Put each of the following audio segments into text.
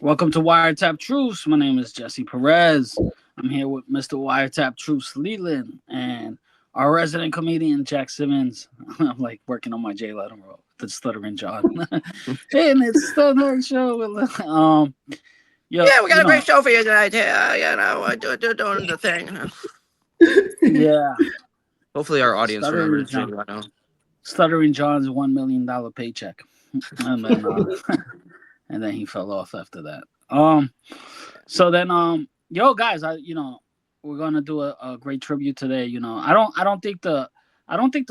Welcome to Wiretapped Truths. My name is Jesse Perez. I'm here with Mr. Wiretapped Truths Leland and our resident comedian Jack Simmons. I'm like working on my Jay Leno role, the stuttering John. And it's the next show with yo, Yeah, we got a great show for you tonight. Yeah, doing the thing. yeah. Hopefully, our audience Stuttering remembers Jay John. Leno. Stuttering John's $1 million paycheck. And then and then he fell off after that. So then yo guys, we're gonna do a great tribute today. I don't think the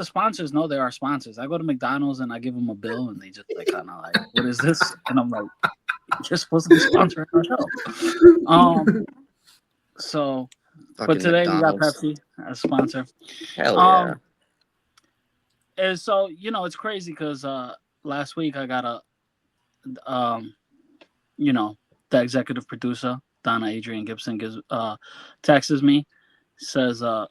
sponsors know they are sponsors. I go to McDonald's and I give them a bill and they just like kind of like, what is this? And I'm like, you're supposed to be sponsoring our show. So but Fucking today we got McDonald's. Pepsi as a sponsor. Hell yeah. And so it's crazy because last week I got um the executive producer Donna Adrian Gibson gives texts me, says the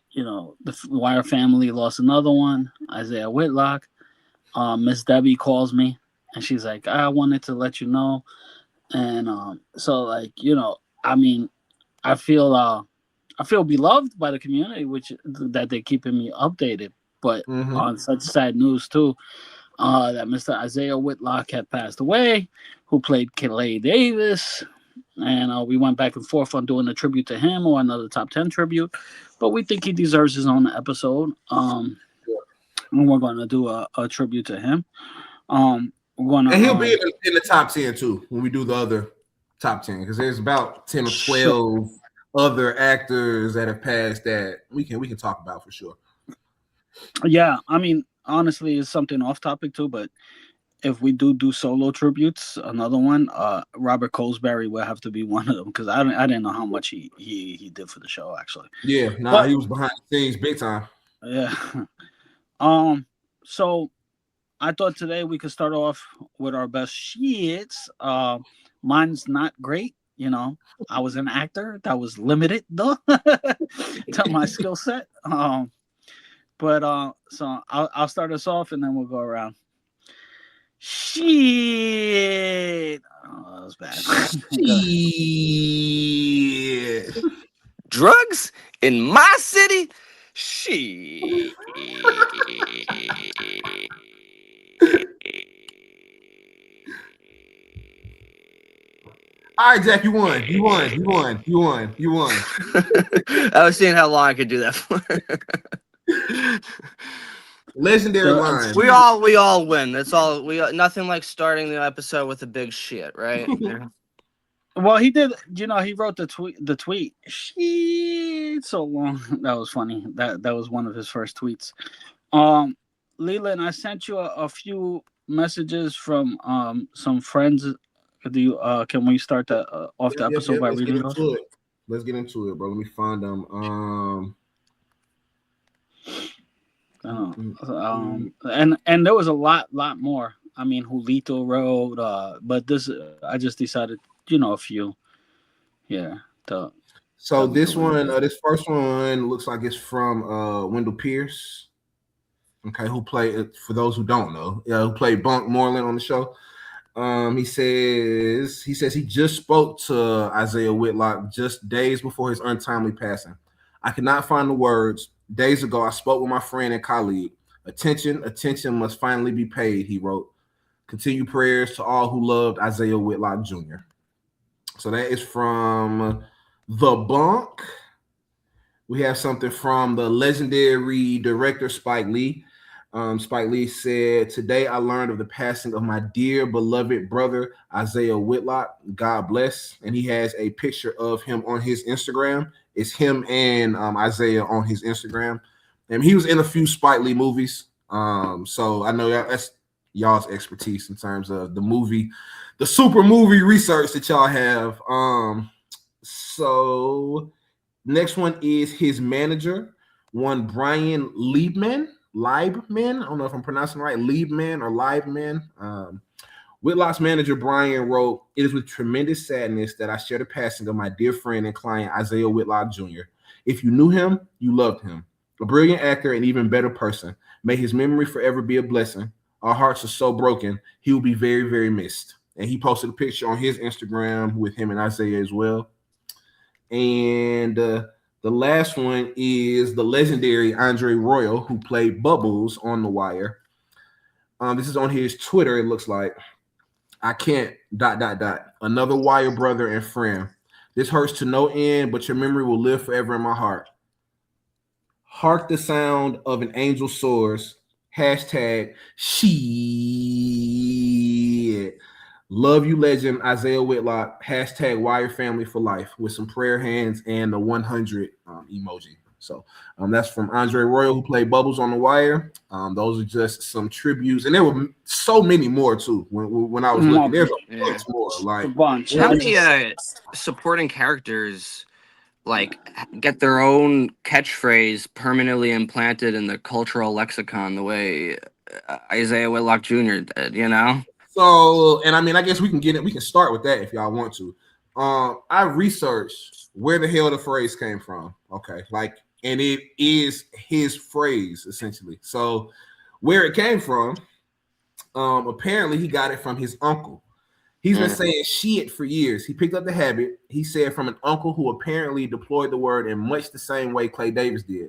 Wire family lost another one, Isaiah Whitlock. Miss Debbie calls me and she's like, I wanted to let you know. And so like I mean I feel beloved by the community, which that they're keeping me updated. But on such sad news too, that Mr. Isaiah Whitlock had passed away, who played Clay Davis. And we went back and forth on doing a tribute to him or another top 10 tribute. But we think he deserves his own episode. And we're going to do a tribute to him. We're gonna, and he'll be in the top 10 too when we do the other top 10 because there's about 10 or 12 other actors that have passed that we can talk about for sure. Yeah, I mean, honestly, it's something off topic too, but if we do solo tributes, another one, Robert Colesberry will have to be one of them because I didn't know how much he did for the show actually. Yeah, he was behind the scenes big time. Yeah. So I thought today we could start off with our best shits. Mine's not great. I was an actor that was limited though to my skill set. But so I'll start us off and then we'll go around. Shit. Oh, that was bad. Shit. Drugs in my city? Shit. All right, Jack, you won. I was seeing how long I could do that for. Legendary line. We all win. That's all. Nothing like starting the episode with a big shit, right? Well, he did. He wrote the tweet. Shit, so long. That was funny. That was one of his first tweets. Leland, I sent you a few messages from some friends. Can we start off the episode by reading those? Let's get into it, bro. Let me find them. And there was a lot more. I mean, Julito wrote, but this I just decided, a few. Yeah. So this one, this first one looks like it's from Wendell Pierce. Okay, who played, for those who don't know, who played Bunk Moreland on the show. He says he just spoke to Isaiah Whitlock just days before his untimely passing. I could not find the words. Days ago, I spoke with my friend and colleague. Attention must finally be paid, he wrote. Continue prayers to all who loved Isaiah Whitlock Jr. So that is from The Bunk. We have something from the legendary director Spike Lee. Spike Lee said, today I learned of the passing of my dear beloved brother, Isaiah Whitlock. God bless. And he has a picture of him on his Instagram. It's him and Isaiah on his Instagram. And he was in a few Spike Lee movies. So I know that's y'all's expertise in terms of the super movie research that y'all have. So next one is his manager, one Brian Liebman. I don't know if I'm pronouncing it right, Liebman or Liebman. Whitlock's manager, Brian, wrote, it is with tremendous sadness that I share the passing of my dear friend and client, Isaiah Whitlock Jr. If you knew him, you loved him. A brilliant actor and even better person. May his memory forever be a blessing. Our hearts are so broken. He will be very, very missed. and he posted a picture on his Instagram with him and Isaiah as well. And the last one is the legendary Andre Royal, who played Bubbles on The Wire. This is on his Twitter. It looks like I can't ... Another Wire brother and friend. This hurts to no end, but your memory will live forever in my heart. Hark the sound of an angel soars. Hashtag shit. Love you, legend Isaiah Whitlock. Hashtag Wire Family for life, with some prayer hands and the 100 emoji. So that's from Andre Royal, who played Bubbles on The Wire. Those are just some tributes, and there were so many more too. When I was looking, there's a bunch more. Like a bunch. How many supporting characters like get their own catchphrase permanently implanted in the cultural lexicon the way Isaiah Whitlock Jr. did? You know. So, and I mean, I guess we can get it. We can start with that if y'all want to. I researched where the hell the phrase came from. Okay, like, and it is his phrase essentially. So, where it came from, apparently he got it from his uncle. He's been saying shit for years. He picked up the habit, he said, from an uncle who apparently deployed the word in much the same way Clay Davis did.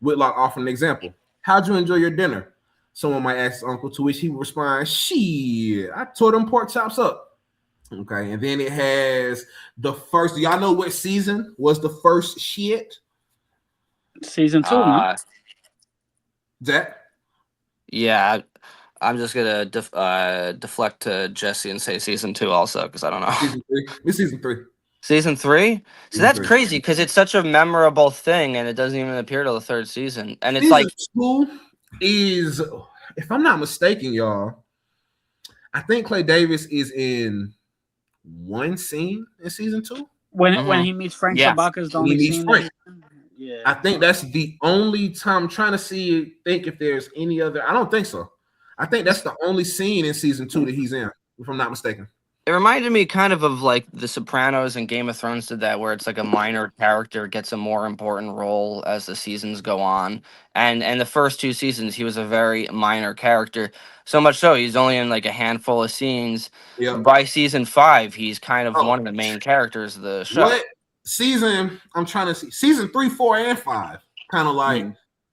Whitlock offered an example. How'd you enjoy your dinner? Someone might ask his uncle, to which he would respond, shit, I tore them pork chops up. Okay, and then it has the first. Do y'all know what season was the first shit? Season 2, no? Zach? Yeah, I'm just gonna deflect to Jesse and say season 2 also, because I don't know. Season 3. It's season 3. Season 3? So that's 3. crazy because it's such a memorable thing, and it doesn't even appear till the 3rd season. And it's Season like 2 is, if I'm not mistaken, y'all, I think Clay Davis is in one scene in season 2. When he meets Frank Shabaka is the only scene. Yeah, I think that's the only time. I'm trying to think if there's any other. I don't think so. I think that's the only scene in season 2 that he's in, if I'm not mistaken. it reminded me kind of like The Sopranos and Game of Thrones did that, where it's like a minor character gets a more important role as the seasons go on. And the first 2 seasons, he was a very minor character. So much so, he's only in like a handful of scenes. Yep. By season 5, he's kind of one of the main characters of the show. What season? I'm trying to see. Season 3, 4, and 5. Kind of like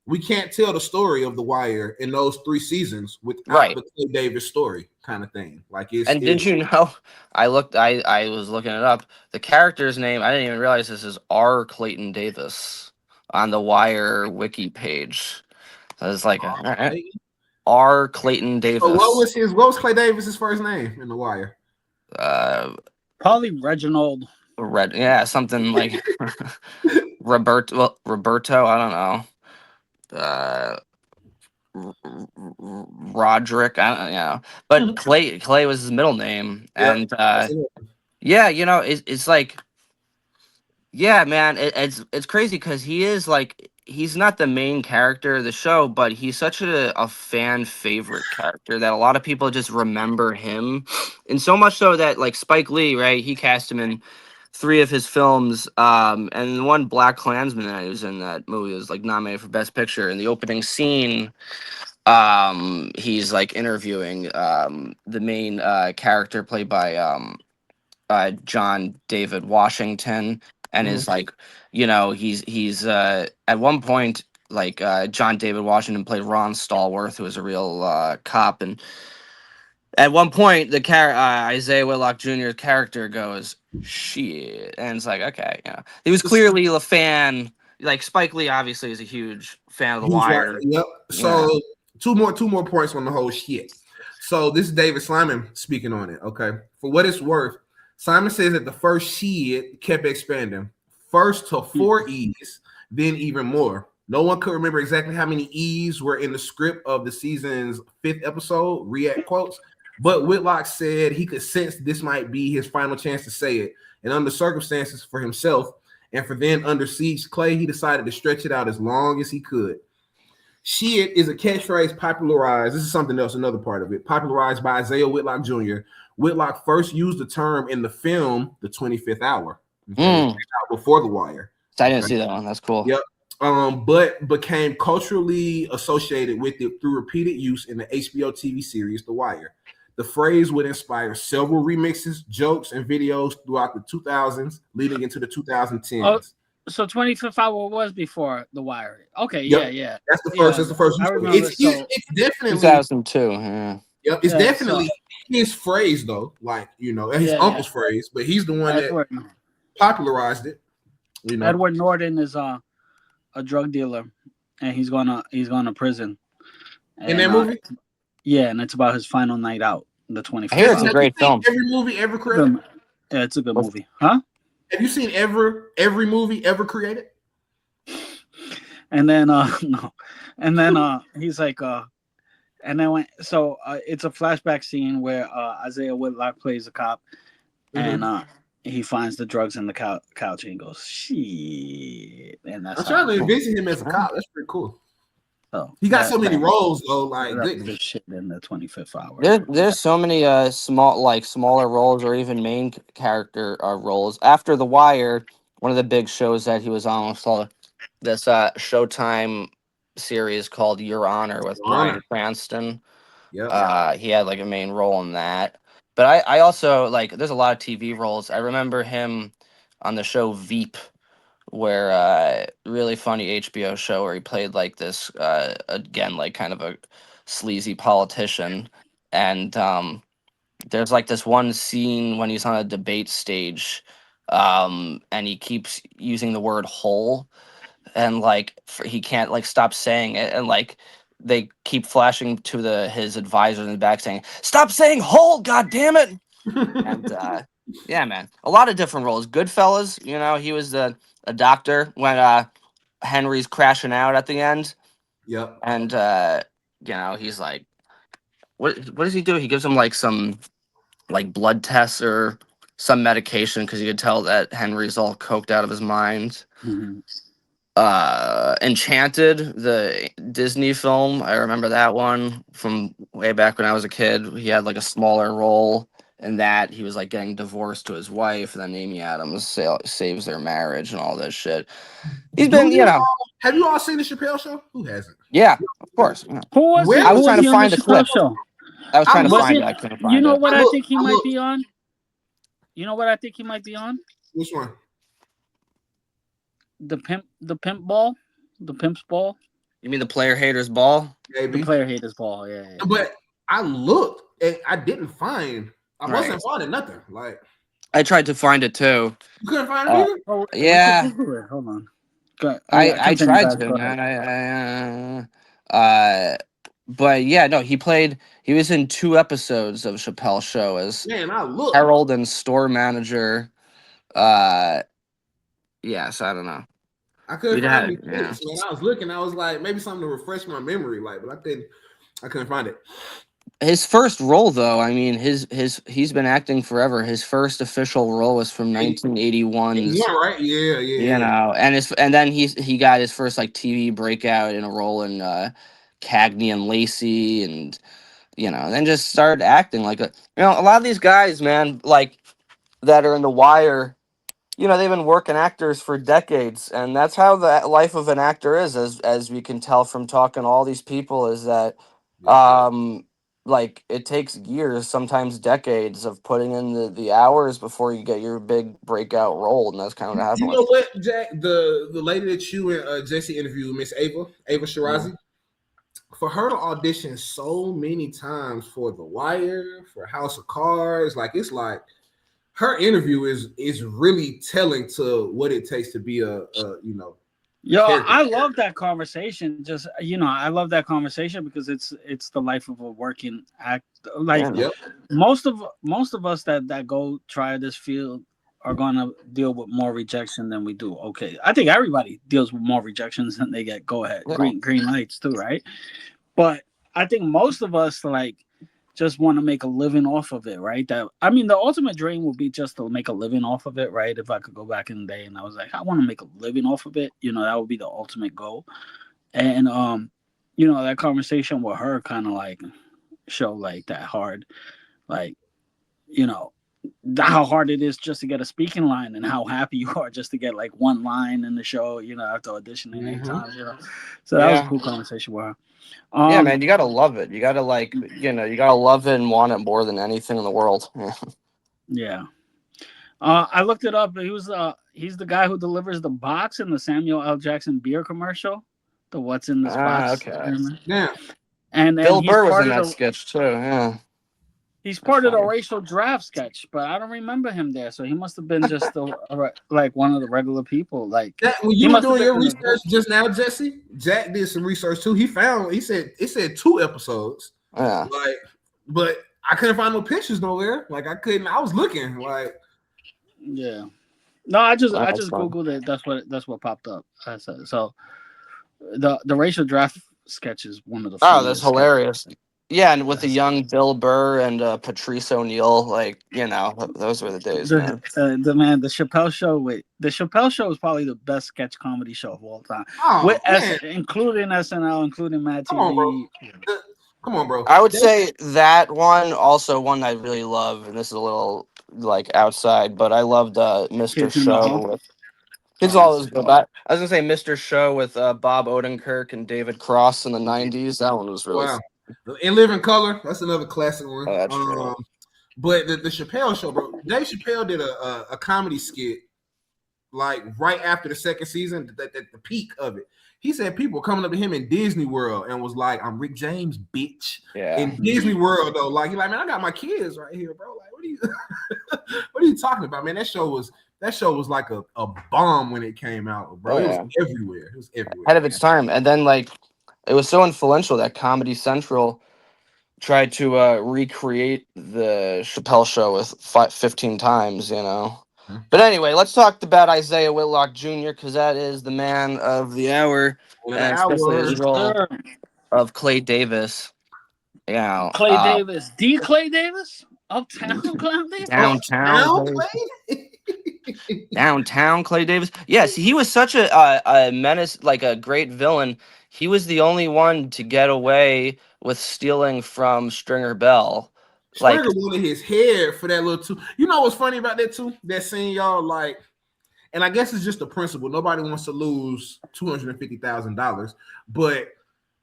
we can't tell the story of The Wire in those 3 seasons without the Clay Davis story, kind of thing. Like it's. And did you know? I was looking it up. The character's name, I didn't even realize this, is R. Clayton Davis on the Wire wiki page. So it's like R. Clayton Davis. So what was Clay Davis's first name in The Wire? Probably Reginald. Something like Roberto. I don't know. Roderick. I don't know. But Clay was his middle name, and it's like, man, it's crazy because he is like, he's not the main character of the show, but he's such a fan favorite character that a lot of people just remember him, and so much so that like Spike Lee, right? He cast him in 3 of his films, and the one Black Klansman that he was in that movie was like nominated for Best Picture. In the opening scene, he's like interviewing the main character played by John David Washington, and is like, he's at one point, like, John David Washington played Ron Stallworth, who was a real cop, and at one point the Isaiah Whitlock Jr.'s character goes shit, and it's like, okay, he was clearly a fan. Like Spike Lee obviously is a huge fan of The Wire. Right. Yep. So two more points on the whole shit. So this is David Simon speaking on it. Okay, for what it's worth, Simon says that the first shit kept expanding, first to 4 E's, then even more. No one could remember exactly how many E's were in the script of the season's 5th episode, react quotes, but Whitlock said he could sense this might be his final chance to say it. And under circumstances for himself and for then Under Siege Clay, he decided to stretch it out as long as he could. Shit is a catchphrase popularized. This is something else, another part of it, popularized by Isaiah Whitlock Jr. Whitlock first used the term in the film The 25th Hour, before The Wire. I didn't see that one. That's cool. Yep. But became culturally associated with it through repeated use in the HBO TV series The Wire. The phrase would inspire several remixes, jokes, and videos throughout the 2000s, leading into the Oh, 2010s. so 25th Hour was before The Wire. Okay, Yep, yeah, yeah, that's the first. yeah. That's the first. I It's remember. his. So It's definitely. 2002. Yeah. Yep, it's yeah, so definitely his phrase though. Like his yeah, yeah. uncle's phrase, but he's the one that Edward popularized it. You know, Edward Norton is a drug dealer, and he's going to prison, in and that movie. yeah, and it's about his final night out, the I hear 25th it's a Have hour. you great seen film. every movie ever It's a created? good, yeah, it's a good What's- movie, huh? Have you seen every movie ever created? And then no, and then he's like and then it's a flashback scene where Isaiah Whitlock plays a cop, and Mm-hmm. he finds the drugs in the couch, and he goes shit, and that's I'm how. trying to envision him as a cop. That's pretty cool. So He got so many roles though. Like that's the goodness. shit in the 25th hour. There's so many smaller roles or even main character roles. After The Wire, one of the big shows that he was on was called this Showtime series called Your Honor with Your Bryan Honor. Cranston. Yep. He had like a main role in that. But I also like there's a lot of TV roles. I remember him on the show Veep, where really funny HBO show where he played like this again like kind of a sleazy politician. And there's like this one scene when he's on a debate stage, and he keeps using the word hole, and like he can't like stop saying it, and like they keep flashing to his advisor in the back saying, "Stop saying hole, god damn it!" And yeah, man, a lot of different roles. Goodfellas, he was a doctor when Henry's crashing out at the end, Yep. and he's like, what does he do? He gives him like some like blood tests or some medication because you could tell that Henry's all coked out of his mind. Mhm. Enchanted, the Disney film, I remember that one from way back when I was a kid. He had like a smaller role in that. He was like getting divorced to his wife, and then Amy Adams saves their marriage and all this shit. He's Do been, you all, have you all seen the Chappelle Show? Who hasn't? yeah, of course. Yeah. Who was Where it? I Who was was trying to he on the find a Chappelle clip. show? I was trying to Was find it? it. I couldn't You find know it. what I think he I might looked. be on? You know what I think he might be on? Which one? The pimp ball, the pimp's ball, You mean the player haters ball? the Maybe. player haters ball. Yeah, yeah. But I looked and I didn't find. I Right. wasn't finding nothing. Like I tried to find it too. you couldn't find it either. Oh, we Yeah, could Google it. Hold on. Go, I continue, tried guys. to, Go ahead. man. But yeah, no, he was in 2 episodes of Chappelle's Show as Man, I looked. Harold and store manager. Yeah, so I don't know. I couldn't We'd find have, any clips. When I was looking, I was like, maybe something to refresh my memory. Like, but I couldn't find it. his first role though, I mean, he's been acting forever. His first official role was from 1981's, Yeah, right? Yeah. and then he got his first like TV breakout in a role in Cagney and Lacey, and then just started acting like a lot of these guys, man, like that are in The Wire. They've been working actors for decades, and that's how the life of an actor is, as we can tell from talking to all these people, is that like it takes years, sometimes decades of putting in the hours before you get your big breakout role, and that's kind of what You happened know with what, Jack? The lady that you and Jesse interviewed, Miss Ava Shirazi, for her to audition so many times for The Wire, for House of Cards, like it's like her interview is really telling to what it takes to be a Yo, character. I love that conversation. Just I love that conversation because it's the life of a working act. Like Yeah. most of us that go try this field are gonna deal with more rejection than we do. Okay, I think everybody deals with more rejections than they get. Go ahead, Yeah. green lights too, right? But I think most of us like just want to make a living off of it, right? That I mean, the ultimate dream would be just to make a living off of it, right? If I could go back in the day and I was like, I want to make a living off of it, that would be the ultimate goal. And that conversation with her kind of like show like that hard, like, how hard it is just to get a speaking line and how happy you are just to get like one line in the show, after auditioning 8 times. So that was a Yeah. cool conversation with her. Yeah, Um, man, you gotta love it. You gotta you gotta love it and want it more than anything in the world. Yeah. yeah. I looked it up. He's the guy who delivers the box in the Samuel L. Jackson beer commercial. The what's in this Ah, box. okay. Yeah. And Bill he's Burr was part in of that the sketch too. Yeah, he's that's part of the funny. racial draft sketch, but I don't remember him there. So he must have been just like one of the regular people. Like That when he you were must have doing been your in the group. research just now, Jesse, Jack did some research too. He said it said 2 episodes. Yeah. Like, but I couldn't find no pictures nowhere. Like I couldn't. I was looking. Like, Yeah. No, I just Oh, I that's just fun. googled it. That's what popped up. I said so. The racial draft sketch is one of the Oh, that's funniest sketches. hilarious. Yeah, and with the That's young Bill Burr and Patrice O'Neill, like those were the days, man. the Chappelle show. Wait, the Chappelle show is probably the best sketch comedy show of all time. With oh man, including SNL, including Mad come on, bro. TV. Come on, bro. I would say that one, also one I really love, and this is a little like outside, but I loved Mr. Kids in the Hall. Show with Kids Oh, All Mr. Is Good. I was gonna say Mr. Show with Bob Odenkirk and David Cross in the '90s. That one was really Wow. fun. In Living Color, that's another classic Oh, one. that's true. But the Chappelle show, bro. Dave Chappelle did a comedy skit like right after the second season, at the peak of it. He said people coming up to him in Disney World and was like, "I'm Rick James, bitch." Yeah. In Disney World, though, like he's like, "Man, I got my kids right here, bro. Like, what are you, what are you talking about, man? That show was like a bomb when it came out, bro. Oh It was yeah. everywhere. It was everywhere, Ahead of man. its time, and then like it was so influential that Comedy Central tried to recreate the Chappelle show with 15 times, But anyway, let's talk about Isaiah Whitlock Jr. because that is the man of the hour, One of the and especially his hour. Yes, role sir. of Clay Davis. Yeah, Clay Davis, D. Clay Davis, Uptown Clown Oh, Davis. downtown now Clay, played. downtown Clay Davis. Yes, he was such a menace, like a great villain. He was the only one to get away with stealing from Stringer Bell. Stringer Like, wanted his head for that little two. You know what's funny about that too? That scene, y'all, like, and I guess it's just the principle. Nobody wants to lose $250,000, but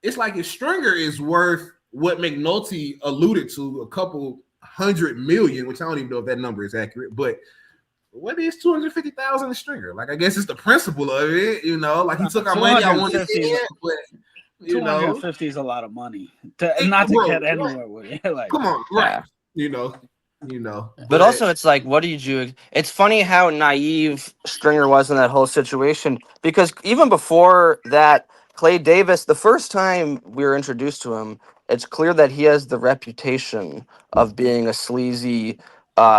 it's like if Stringer is worth what McNulty alluded to, a couple 100 million, which I don't even know if that number is accurate, but what is 250,000 a Stringer? Like, I guess it's the principle of it, like he took our money, I want his 250 is head, but 250 is a lot of money to not to bro, get anywhere with it. Like, come on, right? yeah. You know, But but also, it's like, what did you? It's funny how naive Stringer was in that whole situation because even before that, Clay Davis, the first time we were introduced to him, it's clear that he has the reputation of being a sleazy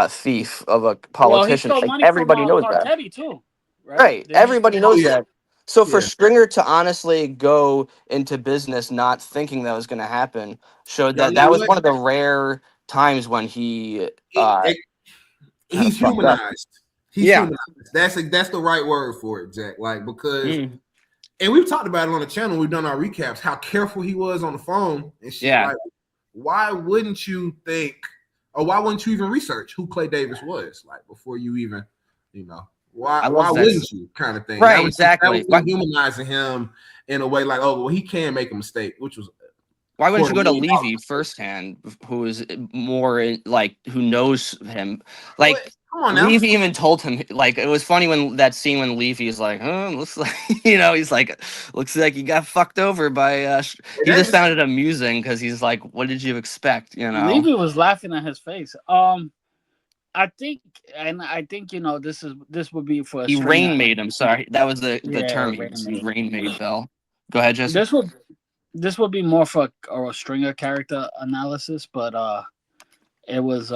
thief of a well, he politician. stole Like money from everybody knows that, Cartetti too, right? right? Didn't he steal Everybody oh money knows yeah, from? that. So for yeah. Stringer to honestly go into business not thinking that was going to happen showed Y'all that know that was what? one of the rare times when he kind of He's fucked up. humanized. He's Yeah. humanized. That's the right word for it, Jack. Like because, Mm. and we've talked about it on the channel. We've done our recaps. How careful he was on the phone and shit. Yeah. Like, why wouldn't you think, or why wouldn't you even research who Clay Davis was, like before you even, I why love that. wouldn't you, kind of thing? Right, That was exactly. Why, humanizing him in a way, like, oh well, he can make a mistake, which was why wouldn't you go to $250,000. Levy firsthand, who is more like who knows him? What? Like Come on now. Levy even told him. Like it was funny when that scene when Levy is like, looks like he's like, looks like you got fucked over by. He just Davis. found it amusing because he's like, what did you expect? Levy was laughing at his face. I think, and I think this would be for a He Stringer. rain made him. Sorry, that was the Yeah, term he used. He rain made Bell. Go ahead, Jesse. this would this would be more for a Stringer character analysis, but it was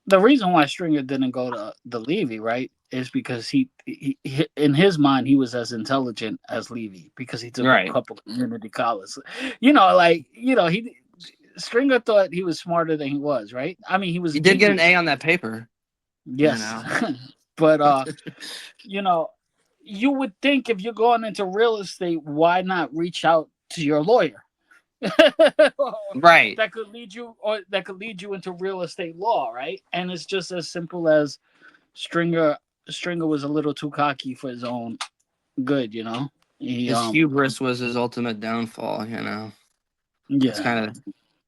the reason why Stringer didn't go to the Levy, right, is because he in his mind he was as intelligent as Levy because he took a Right. couple community colleges. He Stringer thought he was smarter than he was, right? I mean, he was He did get an genius. A on that paper. Yes. But you know, you would think if you're going into real estate, why not reach out to your lawyer? Right. That could lead you into real estate law, right? And it's just as simple as Stringer Stringer was a little too cocky for his own good, you know. He His hubris was his ultimate downfall, you know. It's yeah. kind of,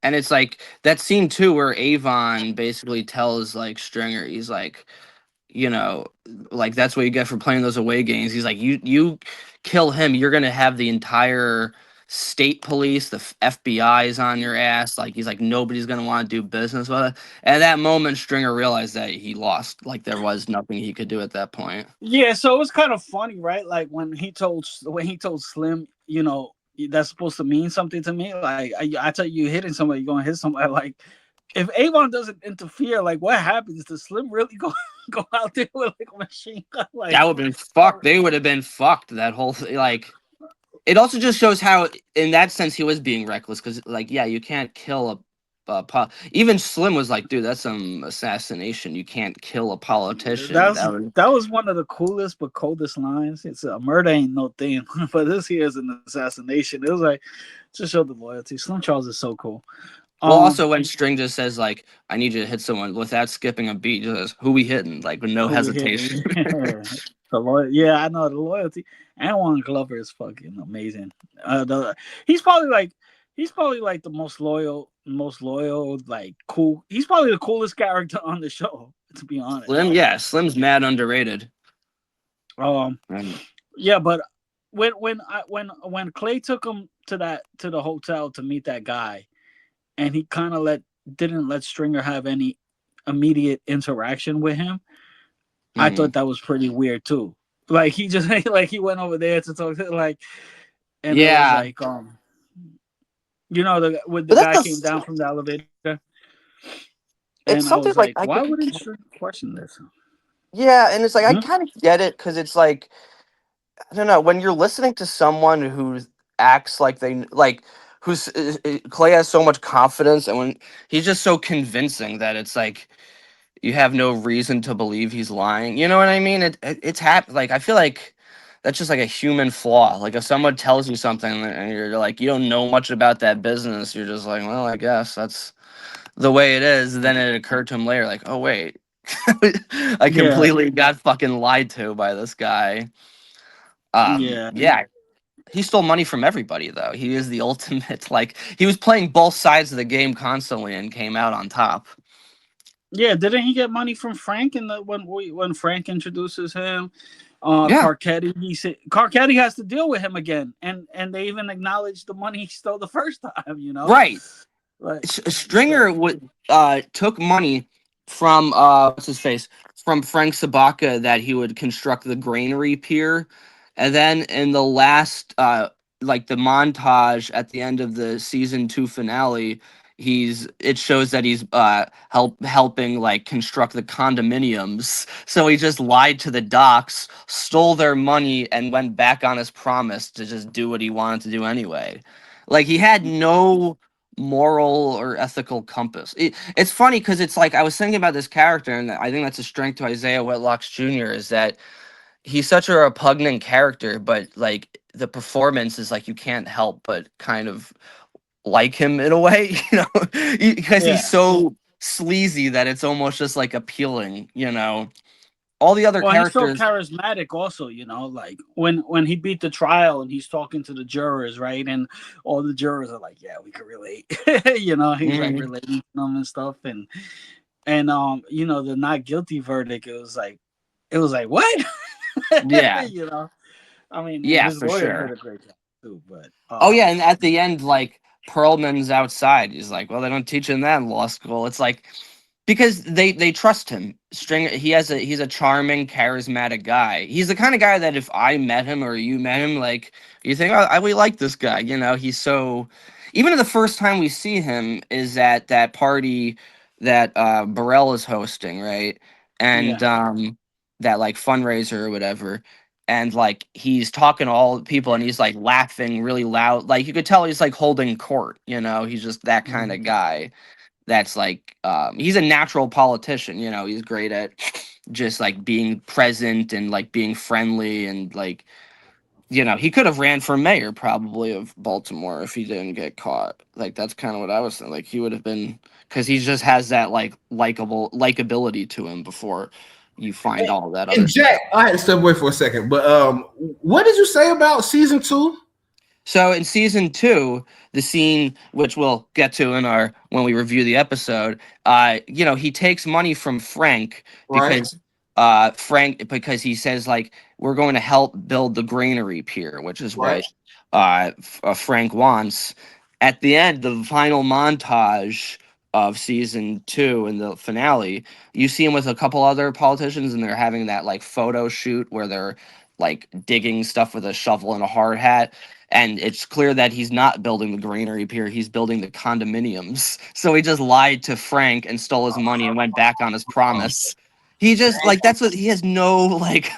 and it's like that scene too where Avon basically tells like Stringer, he's like, you know, like that's what you get for playing those away games. He's like, you kill him, you're gonna have the entire state police, the FBI is on your ass. Like he's like, nobody's gonna want to do business with it. At that moment, Stringer realized that he lost. Like there was nothing he could do at that point. Yeah, so it was kind of funny, right? Like when he told Slim, that's supposed to mean something to me. Like I tell you, you're hitting somebody, you're gonna hit somebody. Like if Avon doesn't interfere, like what happens? Does Slim really go go out there with like a machine gun? That Like, would have been fucked. They would have been fucked. That whole like. It also just shows how, in that sense, he was being reckless. Because, like, yeah, you can't kill even Slim was like, dude, that's some assassination. You can't kill a politician. that's That was that was one of the coolest but coldest lines. It's a murder ain't no thing, but this here is an assassination. It was like to show the loyalty. Slim Charles is so cool. well. Um, Also, when String just says like, "I need you to hit someone," without skipping a beat, just says, "Who we hitting?" Like with no who we hit? hesitation. Yeah, I know the loyalty. And Juan Glover is fucking amazing. He's probably like the most loyal, like cool. He's probably the coolest character on the show, to be honest. Slim, yeah, Slim's mad underrated. Um, And yeah, but when Clay took him to the hotel to meet that guy, and he kind of didn't let Stringer have any immediate interaction with him. I thought mhm. that was pretty weird too. Like he just like he went over there to talk to like, and it was Yeah, like the when the but guy that's came down from the elevator, and I it's was something like, like why wouldn't Stringer question this? yeah, and it's like I Hmm? kind of get it because it's like I don't know, when you're listening to someone who acts like they like who's Clay has so much confidence, and when he's just so convincing that it's like you have no reason to believe he's lying. You know what I mean? It's like I feel like that's just like a human flaw. Like if someone tells you something and you're like you don't know much about that business, you're just like, well, I guess that's the way it is. Then it occurred to him later, like, oh wait, I Yeah, completely got fucking lied to by this guy. yeah, Yeah, he stole money from everybody though. He is the ultimate like he was playing both sides of the game constantly and came out on top. yeah. Didn't he get money from Frank in the when Frank introduces him? Yeah, Carcetti, he said Carcetti has to deal with him again, and they even acknowledged the money he stole the first time. right. Like Stringer so. would took money from what's his face from Frank Sabaka that he would construct the Granary Pier, and then in the last like the montage at the end of the season 2 finale, it shows that he's helping like construct the condominiums. So he just lied to the docks, stole their money, and went back on his promise to just do what he wanted to do anyway. Like he had no moral or ethical compass. It's funny because it's like I was thinking about this character, and I think that's a strength to Isaiah Whitlock Jr. is that he's such a repugnant character, but like the performance is like you can't help but kind of like him in a way, because he's Yeah. so sleazy that it's almost just like appealing. All the other Well, he's so characters, charismatic, also. Like when he beat the trial and he's talking to the jurors, right? And all the jurors are like, "Yeah, we can relate." He's like mhm, relating to them and stuff, and the not guilty verdict. It was like what? yeah, you know, I mean, and yeah, his for lawyer did sure. a great job too. But Oh yeah, and at the end, like Perlman's outside. He's like, "Well, they don't teach him that in law school." It's like because they trust him. He's a charming, charismatic guy. He's the kind of guy that if I met him or you met him, like you think, "Oh, we like this guy." He's so. Even the first time we see him is at that party that Burrell is hosting, right? And yeah, that like fundraiser or whatever, and like he's talking to all the people and he's like laughing really loud, like you could tell he's like holding court. He's just that kind mhm. of guy that's like he's a natural politician. He's great at just like being present and like being friendly and like he could have ran for mayor probably of Baltimore if he didn't get caught. Like that's kind of what I was thinking. Like he would have been, because he just has that like likability to him before you find all that And other stuff. Jack, I had to step away for a second, but what did you say about season 2? So in season 2, the scene which we'll get to in our when we review the episode, he takes money from Frank Right, because because he says like we're going to help build the Granary Pier, which is right, what Frank wants. At the end, the final montage of season 2 in the finale, you see him with a couple other politicians, and they're having that like photo shoot where they're like digging stuff with a shovel and a hard hat, and it's clear that he's not building the Granary Pier, he's building the condominiums. So he just lied to Frank and stole his money and went back on his um, promise. He just like that's what he has no like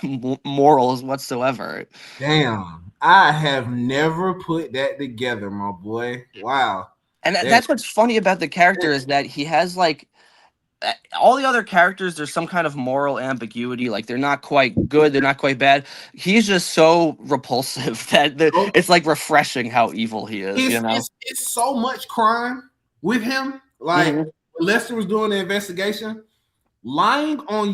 morals whatsoever. damn. I have never put that together, my boy. Wow. And That, that's what's funny about the character is that he has like all the other characters, there's some kind of moral ambiguity. Like they're not quite good, they're not quite bad. He's just so repulsive that it's like refreshing how evil he is. it's so much crime with him. Like Mhm. when Lester was doing the investigation, lying on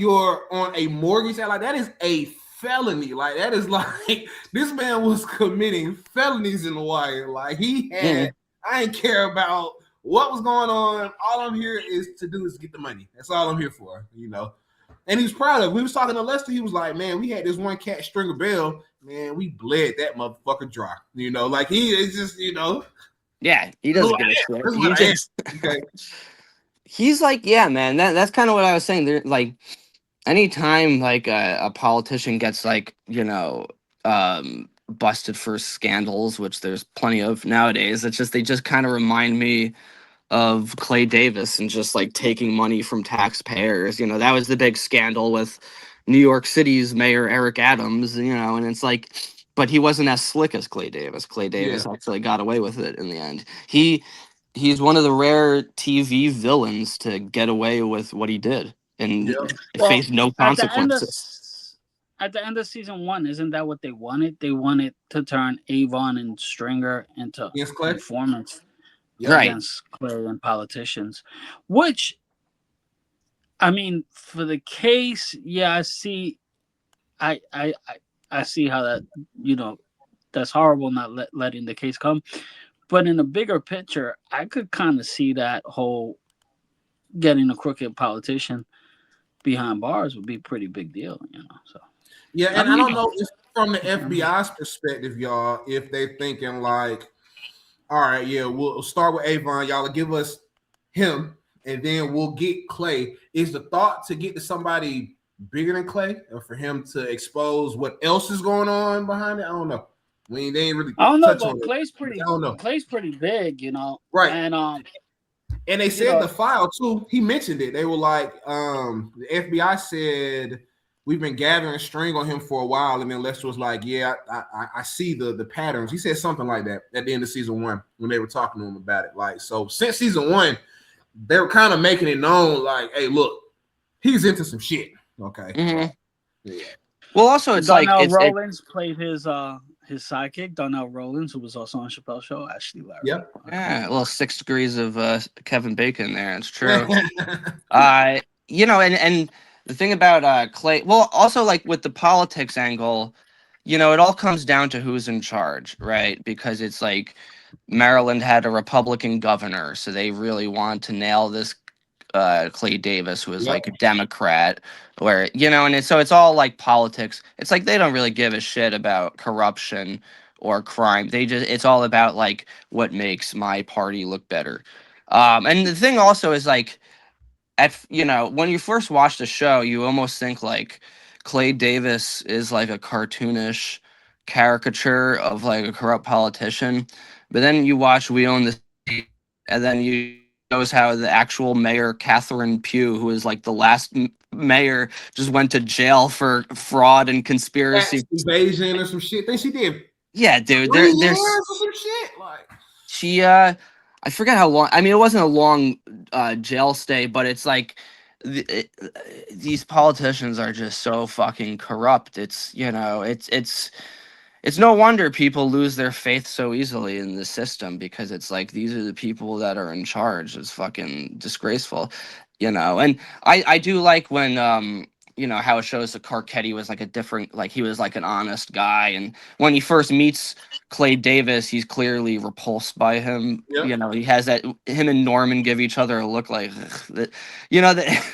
a mortgage, like that is a felony. Like that is like this man was committing felonies in the wire. Like he had, Mhm. I ain't care about what was going on. All I'm here is to do is get the money. That's all I'm here for. And he's proud of it. We was talking to Lester. He was like, man, we had this one cat Stringer Bell. Man, we bled that motherfucker dry. Like he is just. Yeah, he Who doesn't I give a am. shit. This is He what I am. just Okay. he's like, yeah, man. That's kind of what I was saying. There, like, anytime like a politician gets like busted for scandals, which there's plenty of nowadays, it's just they just kind of remind me of Clay Davis and just like taking money from taxpayers. That was the big scandal with New York City's Mayor Eric Adams. And it's like, but he wasn't as slick as Clay Davis. Clay Yeah. Davis actually got away with it in the end. He's one of the rare TV villains to get away with what he did and Yeah. Well, face no at the end of consequences. at the end of season 1, isn't that what they wanted? They wanted to turn Avon and Stringer into Yes, Clay. informants Yep. Right. against Clay and politicians. Which, I mean, for the case, yeah, I see. I see how that that's horrible not letting the case come. But in the bigger picture, I could kind of see that whole getting a crooked politician behind bars would be a pretty big deal. So Yeah, I and I mean, don't know if from the FBI's perspective, y'all, if they thinking like, all right, yeah, we'll start with Avon, y'all will give us him, and then we'll get Clay. Is the thought to get to somebody bigger than Clay, or for him to expose what else is going on behind it? I don't know. They ain't really I don't know, touch on but it. I don't know. Clay's pretty big. Right. And And they you said know, the file too. He mentioned it. They were like, the FBI said we've been gathering string on him for a while, and then Lester was like, "Yeah, I see the patterns." He said something like that at the end of season 1 when they were talking to him about it. Like, so since season 1, they were kind of making it known, like, "Hey, look, he's into some shit." Okay, Hmm. yeah, Well, also it's like Donnell it. Rollins played his sidekick, Donnell Rollins, who was also on Chappelle's show, actually Larry. yep. Yeah, well, 6 degrees of Kevin Bacon there. It's true. Yeah, And the thing about Clay, well, also like with the politics angle, it all comes down to who's in charge, right? Because it's like Maryland had a Republican governor, so they really want to nail this Clay Davis, who is yep. like a Democrat, where and so it's all like politics. It's like they don't really give a shit about corruption or crime. It's all about like what makes my party look better. And the thing also is like when you first watch the show, you almost think like Clay Davis is like a cartoonish caricature of like a corrupt politician, but then you watch We Own the City, and then you knows how the actual mayor Catherine Pugh, who is like the last mayor, just went to jail for fraud and Tax conspiracy. evasion or some shit. Think she did Yeah, dude, 3 years there's or some shit. Like, she I forget how long. I mean, it wasn't a long jail stay, but it's like these politicians are just so fucking corrupt. It's it's no wonder people lose their faith so easily in the system, because it's like these are the people that are in charge. It's fucking disgraceful, And I do like when how it shows that Carcetti was like a different, like he was like an honest guy, and when he first meets Clay Davis, he's clearly repulsed by him. Yep. He has that, him and Norman give each other a look like that. That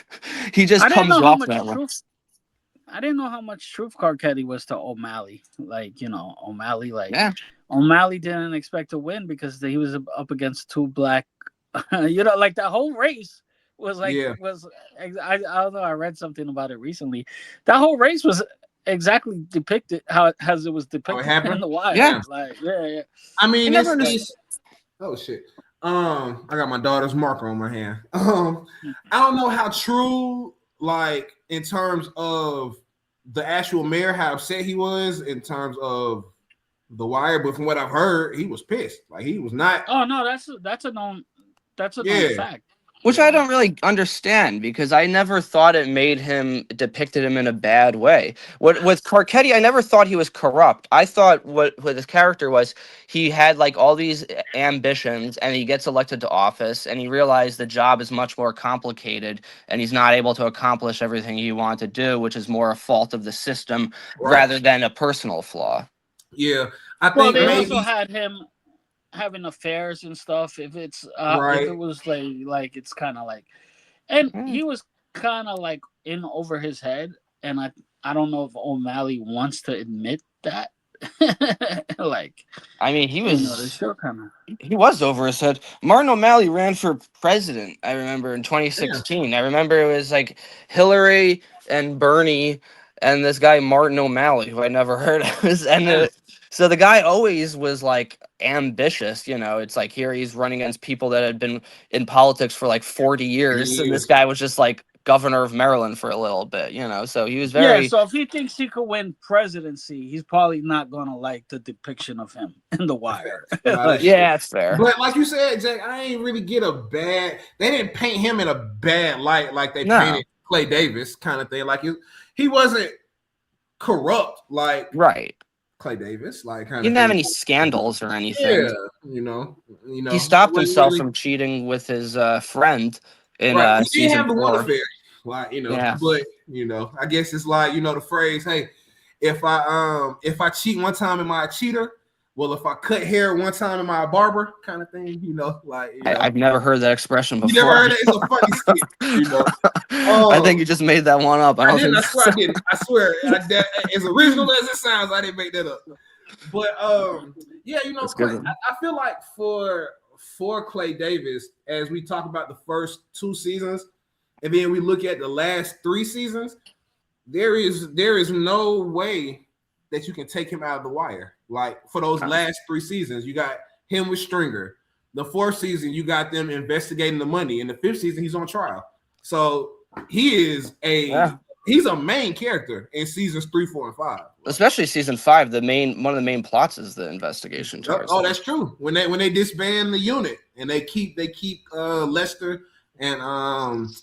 he just I didn't comes know how off much that way. truth. I didn't know how much truth Carcetti was to O'Malley. Like, O'Malley, Yeah. O'Malley didn't expect to win because he was up against two black. Like that whole race Yeah. was. I don't know. I read something about it recently. That whole race was exactly depicted as it was Oh, it depicted in happened. The Wire. Yeah. Yeah. Like, yeah. I I mean, never understood. it's oh shit. I got my daughter's marker on my hand. I don't know how true, like in terms of the actual mayor, how upset he was in terms of the Wire, but from what I've heard, he was pissed. Like he was not. Oh no, that's a known Yeah, fact. Which I Yeah. don't really understand, because I never thought it made him, depicted him in a bad way. What with Carcetti, I never thought he was corrupt. I thought what his character was, he had like all these ambitions, and he gets elected to office, and he realized the job is much more complicated, and he's not able to accomplish everything he wanted to do, which is more a fault of the system right. rather than a personal flaw. Yeah, I Well, think they also maybe had him having affairs and stuff. If right. it was like it's kind of like, and Mm. he was kind of like in over his head, and I don't know if O'Malley wants to admit that. Like, I mean, he the was. show kind of. He was over his head. Martin O'Malley ran for president, I remember, in Yeah, 2016. I remember it was like Hillary and Bernie and this guy Martin O'Malley, who I never heard of. yeah, So the guy always was like ambitious. It's like here he's running against people that had been in politics for like 40 years, and this yes. guy was just like governor of Maryland for a little bit. So he was Yeah, very. so if he thinks he could win presidency, he's probably not gonna like the depiction of him in The Wire. No, that's Like, true. Yeah, it's fair. But like you said, Jack, I ain't really get a bad. They didn't paint him in a bad light like they No, painted Clay Davis, kind of thing. Like he wasn't corrupt like right. Clay Davis, like He kind of didn't have thing. any scandals or anything. Yeah, He stopped wasn't himself really from cheating with his friend in right. He didn't season have the one 4. affair, like Yeah, but I guess it's like the phrase, hey, if I cheat one time, am I a cheater? Well, if I cut hair one time, am I a barber? Kind of thing, I've never heard that expression You never before. heard it? It's a funny skit. I think Um, you just made that one up. I I don't didn't. think I swear so. I didn't. I swear. As original as it sounds, I didn't make that up. But yeah, That's Clay. good. I feel like for Clay Davis, as we talk about the first 2 seasons, and then we look at the last 3 seasons, there is no way that you can take him out of the Wire. Like for those last 3 seasons, you got him with Stringer. The 4th season, you got them investigating the money. In the 5th season, he's on trial. So he is Yeah, he's a main character in seasons 3, 4, and 5. especially season 5. One of the main plots is the investigation charge. Oh, that's true. When they disband the unit and they keep Lester and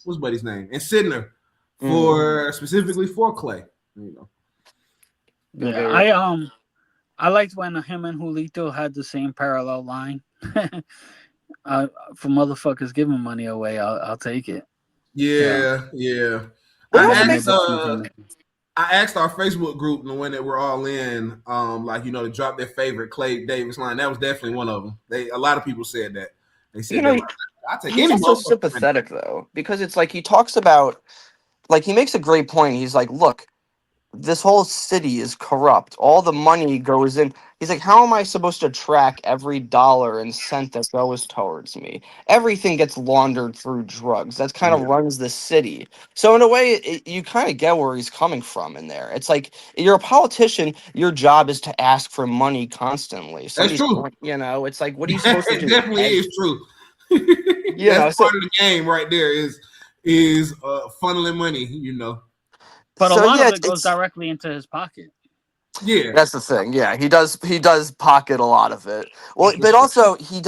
what's buddy's name and Sidner for specifically for Clay. yeah, I liked when him and Julito had the same parallel line. For motherfuckers giving money away, I'll take it. Yeah. Well, it I also I'm makes asked able to. I asked our Facebook group, the one that we're all in, to drop their favorite Clay Davis line. That was definitely one of them. A lot of people said that. They said that I take he's any also motherfucker. sympathetic though, because it's like he talks about, like he makes a great point. He's like, look, this whole city is corrupt. All the money goes in. He's like, how am I supposed to track every dollar and cent that goes towards me? Everything gets laundered through drugs. That's kind of Yeah, runs the city. So in a way, you kind of get where he's coming from in there. It's like you're a politician. Your job is to ask for money constantly. that's Somebody's, true. it's like, what are you supposed to It do? definitely Beg? is true. That's So part of the game right there. Is funneling money. But a so lot yeah, of it goes directly into his pocket. Yeah, that's the thing. Yeah, he does pocket a lot of it. Well, for but sure. also he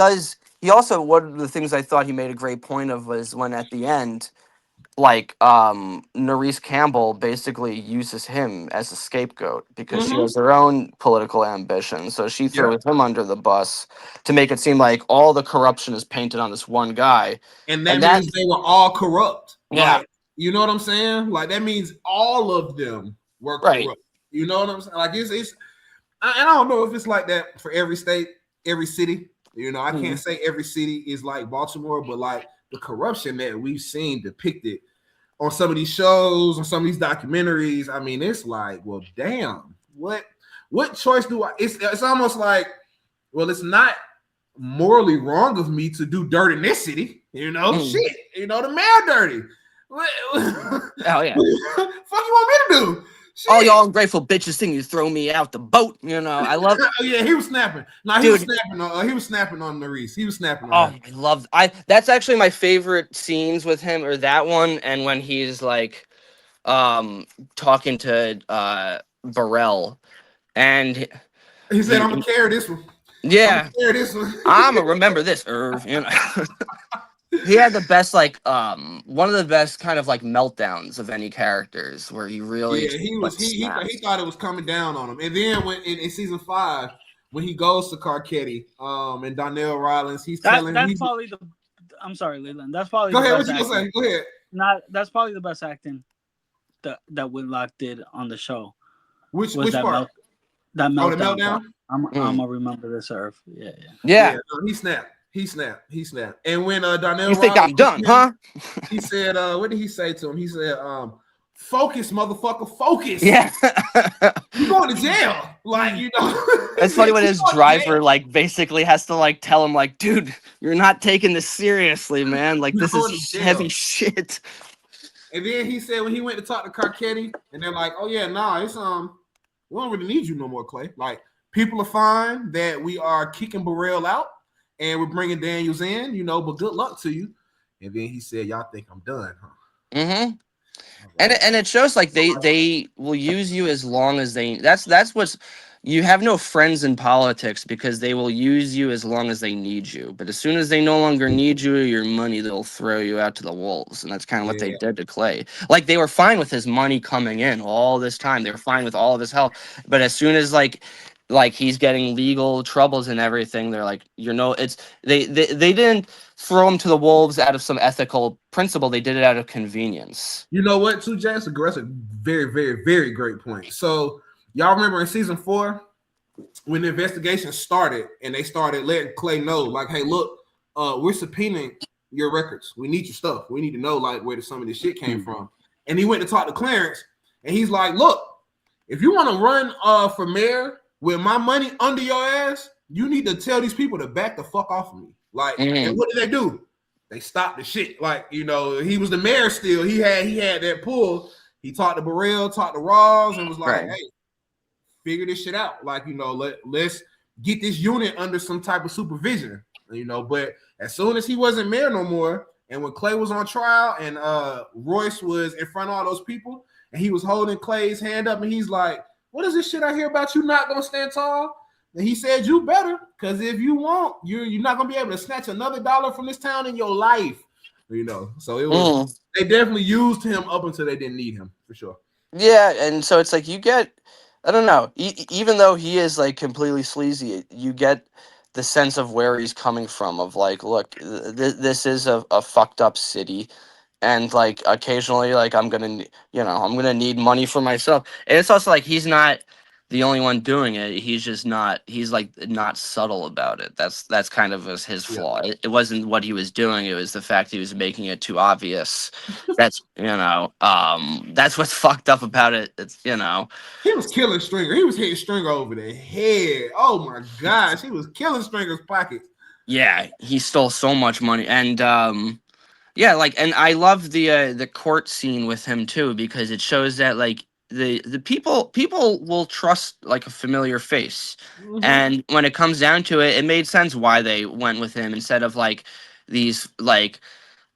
also, one of the things I thought he made a great point of was when at the end, like Nerese Campbell basically uses him as a scapegoat because she Mm-hmm. has her own political ambition. So she Yep. throws him under the bus to make it seem like all the corruption is painted on this one guy. And And that that, means they were all corrupt. yeah, Like, you know what I'm saying? Like that means all of them were right. corrupt. You know what I'm saying? Like it's I don't know if it's like that for every state, every city. You know, I can't Mhm. say every city is like Baltimore, but like the corruption that we've seen depicted on some of these shows, on some of these documentaries, I mean, it's like, well, damn, what choice do I? It's almost like, well, it's not morally wrong of me to do dirt in this city. You know, Mm. shit. You know, the mayor dirty. What Oh yeah. fuck you want me to do? All Shit. y'all ungrateful bitches think you throw me out the boat. You know, I love, Oh yeah, he was snapping. No, he was dude. snapping on. He was snapping on Maurice. He was snapping on Oh, her. I love. I That's actually my favorite scenes with him, or that one, and when he's like, um, talking to Burrell, and He said, "I'm gonna he carry this one. I'm gonna yeah, carry this one." I'ma remember this, Irv. You know, he had the best like one of the best kind of like meltdowns of any characters where he really Yeah, just, he was. like He snaps. thought it was coming down on him, and then when in season 5, when he goes to Carcetti, and Donnell Rollins, he's telling him, That's probably the. I'm sorry, Leland. That's probably "Go the ahead. best What you gonna acting. say? Go ahead." Not that's probably the best acting that Whitlock did on the show was Which part? that Oh, the meltdown part. meltdown. I'm Mm. gonna remember this, Earth. Yeah, yeah. Yeah, Yeah, no, he snapped. He snapped. He snapped. And when Donnell you think Rollins I'm went done, to him, huh? he said, "What did he say to him?" He said, "Focus, motherfucker, focus. Yeah. You going to jail?" Like you know, he It's said, funny when "You his going to jail." driver like basically has to like tell him like, dude, you're not taking this seriously, man. Like You this going to is jail. heavy shit. And then he said when he went to talk to Carcetti, and they're like, "Oh yeah, nah, it's we don't really need you no more, Clay. Like people are fine that we are kicking Burrell out, and we're bringing Daniels in, you know. But good luck to you." And then he said, "Y'all think I'm done, huh?" Mm-hmm. I was And like, it shows like they will use you as long as they. That's what's, you have no friends in politics because they will use you as long as they need you. But as soon as they no longer need you or your money, they'll throw you out to the wolves. And that's kind of what they yeah. did to Clay. Like they were fine with his money coming in all this time. They were fine with all of his help. But as soon as like he's getting legal troubles and everything, they're like, you know, it's they didn't throw him to the wolves out of some ethical principle. They did it out of convenience. You know what, too, Jay? That's a very, very, very great point. So y'all remember in season 4 when the investigation started and they started letting Clay know, like, hey, look, we're subpoenaing your records. We need your stuff. We need to know like where some of this shit came Hmm. from. And he went to talk to Clarence, and he's like, look, if you want to run for mayor with my money under your ass, you need to tell these people to back the fuck off of me. Like, and Mhm. what did they do? They stopped the shit. Like, you know, he was the mayor still. He had that pull. He talked to Burrell, talked to Rawls, and was like, Right. hey, figure this shit out. Like, you know, let's get this unit under some type of supervision. You know, but as soon as he wasn't mayor no more, and when Clay was on trial and Royce was in front of all those people, and he was holding Clay's hand up, and he's like, "What is this shit I hear about you not gonna stand tall?" And he said, "You better, because if you won't, you're not gonna be able to snatch another dollar from this town in your life." You know, so it was. Mm. They definitely used him up until they didn't need him for sure. Yeah, and so it's like you get, I don't know, even though he is like completely sleazy, you get the sense of where he's coming from. Of like, look, this is a fucked up city, and like occasionally, like I'm gonna need money for myself. And it's also like he's not the only one doing it. He's just not. He's like not subtle about it. That's kind of his Yeah, flaw. It wasn't what he was doing. It was the fact he was making it too obvious. That's what's fucked up about it. It's he was killing Stringer. He was hitting Stringer over the head. Oh my gosh, he was killing Stringer's pockets. yeah, he stole so much money. And yeah, like, and I love the court scene with him too, because it shows that like the people will trust like a familiar face. Mm-hmm. And when it comes down to it, it made sense why they went with him instead of like these like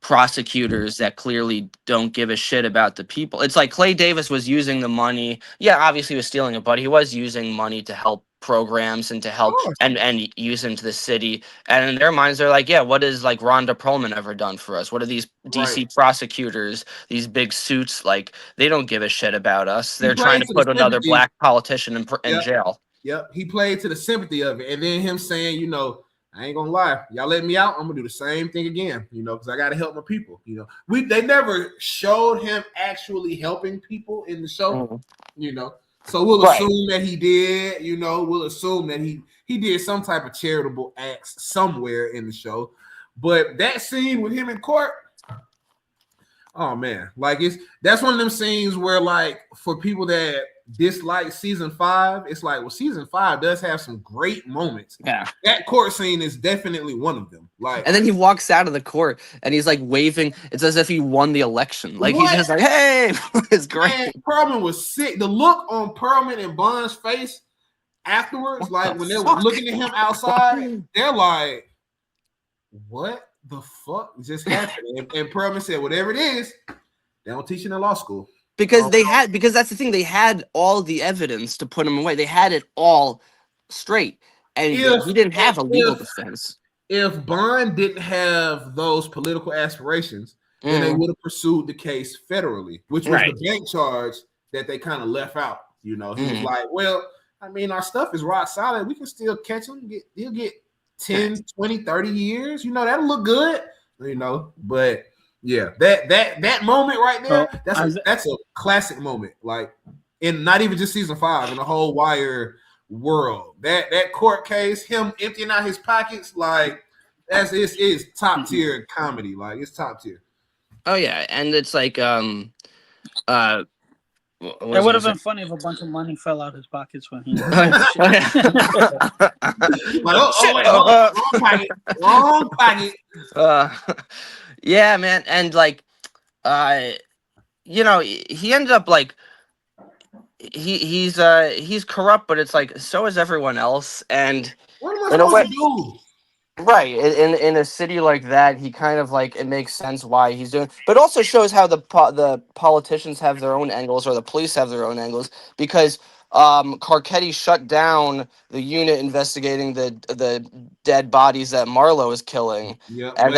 prosecutors that clearly don't give a shit about the people. It's like Clay Davis was using the money. Yeah, obviously he was stealing it, but he was using money to help programs and to Of help course. and use into the city. And in their minds, they're like, yeah, what has like Rhonda Perlman ever done for us? What are these Right. DC prosecutors, these big suits? Like, they don't give a shit about us. He They're trying played to to the put another sympathy. black politician in Yep. jail. Yep. He played to the sympathy of it. And then him saying, you know, I ain't gonna lie, y'all let me out, I'm gonna do the same thing again, you know, because I gotta help my people. You know, they never showed him actually helping people in the show, you know. So we'll assume that he did, you know, we'll assume that he did some type of charitable acts somewhere in the show. But that scene with him in court, oh man, like that's one of them scenes where, like, for people that dislike season 5, it's like, well, season 5 does have some great moments. Yeah. That court scene is definitely one of them. Like, And then he walks out of the court and he's like waving. It's as if he won the election. Like, he's what? just like, hey, it's great. Man, Perlman was sick. The look on Perlman and Bond's face afterwards, like when they were looking at him outside, they're like, what the fuck just happened? And Perlman said, whatever it is, they don't teach in law school. Because because that's the thing, they had all the evidence to put him away. They had it all straight. And he didn't have a legal defense. If Bond didn't have those political aspirations, then they would have pursued the case federally, which was the bank charge that they kind of left out. You know, he was like, well, I mean, our stuff is rock solid. We can still catch him. He'll get 10, 20, 30 years. You know, that'll look good. You know, but yeah, that moment right there, that's a classic moment. Like, in not even just season 5, in the whole Wire world, that court case, him emptying out his pockets, like, is top tier comedy. Like, it's top tier. Oh yeah, and it's like it would have been funny if a bunch of money fell out his pockets when he. Wrong pocket. Yeah, man, and like, you know, he ended up like. He's corrupt, but it's like so is everyone else, and what am I supposed to do? Right, in a city like that, he kind of like, it makes sense why he's doing, but also shows how the politicians have their own angles, or the police have their own angles, because Carcetti shut down the unit investigating the dead bodies that Marlowe is killing, and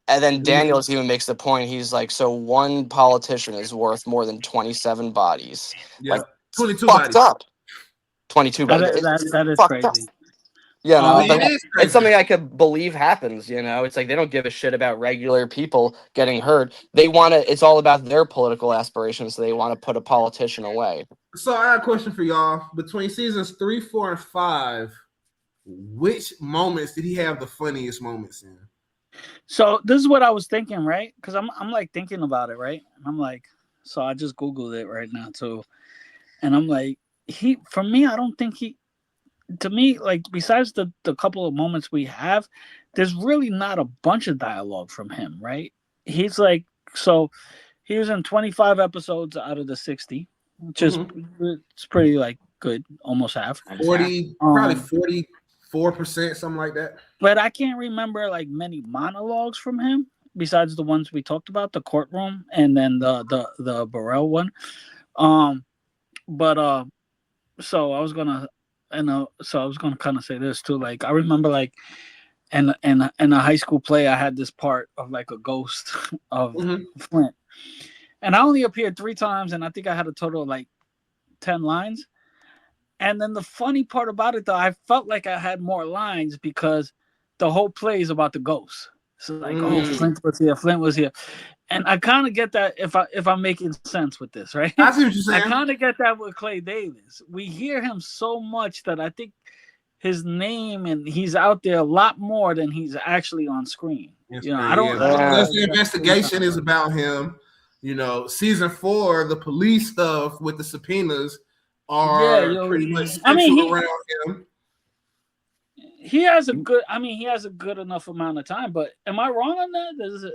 then Daniels even makes the point. He's like, so one politician is worth more than 27 bodies. Yeah, like, 22 fucked bodies. Up. 22 bodies. That is fucked crazy. Up. Yeah, no, it's something I could believe happens. You know, it's like they don't give a shit about regular people getting hurt. They want to. It's all about their political aspirations. So they want to put a politician away. So I have a question for y'all. Between seasons 3, 4, and 5, which moments did he have the funniest moments in? So this is what I was thinking, right? Because I'm like thinking about it, right? And I'm like, so I just Googled it right now too, and I'm like, for me, I don't think to me, like, besides the couple of moments we have, there's really not a bunch of dialogue from him, right? He's like, so he was in 25 episodes out of the 60, which is it's pretty like good, almost half. 40, probably 44%, something like that. But I can't remember like many monologues from him besides the ones we talked about, the courtroom and then the Betrayal one. So I was gonna. So I was gonna kind of say this too. Like, I remember, like, in a high school play, I had this part of like a ghost of Flint, and I only appeared 3 times, and I think I had a total of like 10 lines. And then the funny part about it, though, I felt like I had more lines because the whole play is about the ghost. So like, oh, Flint was here, and I kind of get that if I'm making sense with this, right? I see what you're saying. I kind of get that with Clay Davis. We hear him so much that I think his name and he's out there a lot more than he's actually on screen. You know, I don't. The investigation is about him. You know, season 4, the police stuff with the subpoenas are pretty much around him. He has a good enough amount of time, but am I wrong on that?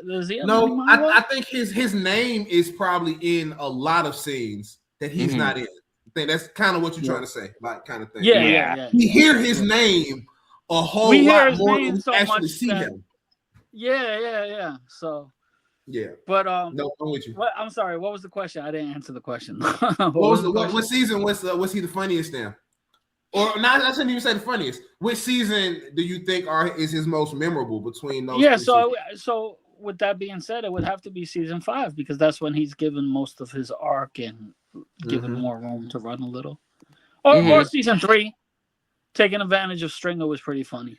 Does he have I think his name is probably in a lot of scenes that he's not in. I think that's kind of what you're trying to say, like, kind of thing. Yeah. We hear his name a whole lot more than we actually see him. Yeah. So yeah, but no, I'm with you. I'm sorry. What was the question? I didn't answer the question. What season was he the funniest in? Or not, I shouldn't even say the funniest. Which season do you think is his most memorable between those? Yeah, three seasons? so with that being said, it would have to be season 5 because that's when he's given most of his arc and given more room to run a little. Or Mhm. season 3, taking advantage of Stringer was pretty funny.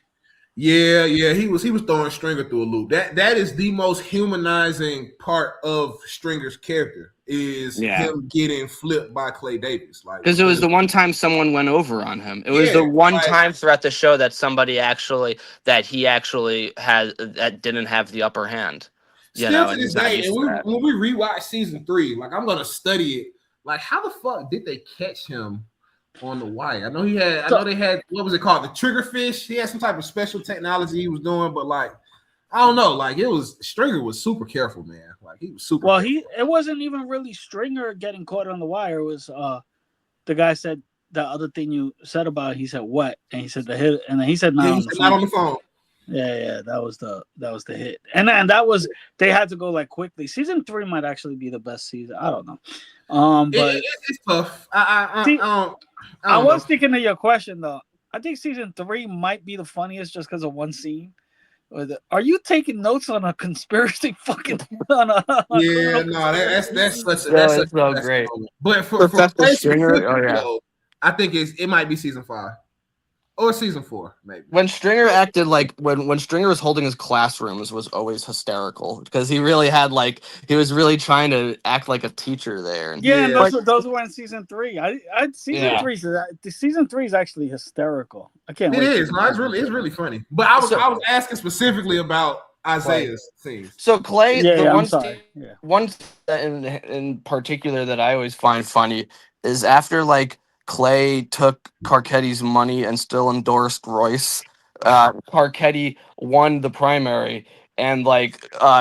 Yeah, he was throwing Stringer through a loop. That is the most humanizing part of Stringer's character is Yeah. him getting flipped by Clay Davis. Like Because it was the one time someone went over on him. It was yeah, the one like, time throughout the show that he actually had that didn't have the upper hand. You still know, to and this he's not day, used and to that. when we rewatch season 3, like I'm gonna study it. Like, how the fuck did they catch him on the wire? I know they had what was it called? The trigger fish. He had some type of special technology he was doing, but like I don't know. Like Stringer was super careful, man. Like he was super Well, careful. it wasn't even really Stringer getting caught on the wire. It was the guy said the other thing you said about it, he said what, and he said the hit, and then he said Yeah, not he on the said not phone. on the phone. Yeah, that was the hit, and that was they had to go like quickly. Season 3 might actually be the best season. I don't know, but It's tough. I I don't was know. thinking of your question though. I think season 3 might be the funniest just because of one scene. Are you taking notes on a conspiracy fucking on a Yeah, criminal no, that's conspiracy? No, such it's so a best great. moment. But for Professor Clay Stringer. Oh specifically, yeah. though, I think it might be season 5 or season 4, maybe. When Stringer acted like when Stringer was holding his classrooms was always hysterical because he really had like he was really trying to act like a teacher there. And Yeah, and Yeah, those were in season 3. I season yeah. 3 the season 3 is actually hysterical. I can't it wait to is. see No, season it's 4. really funny. But So I was asking specifically about Clay. Isaiah's scenes. So Clay, Yeah, the yeah, I'm one sorry. Yeah. one in particular that I always find funny is after like Clay took Carcetti's money and still endorsed Royce. Carcetti won the primary, and like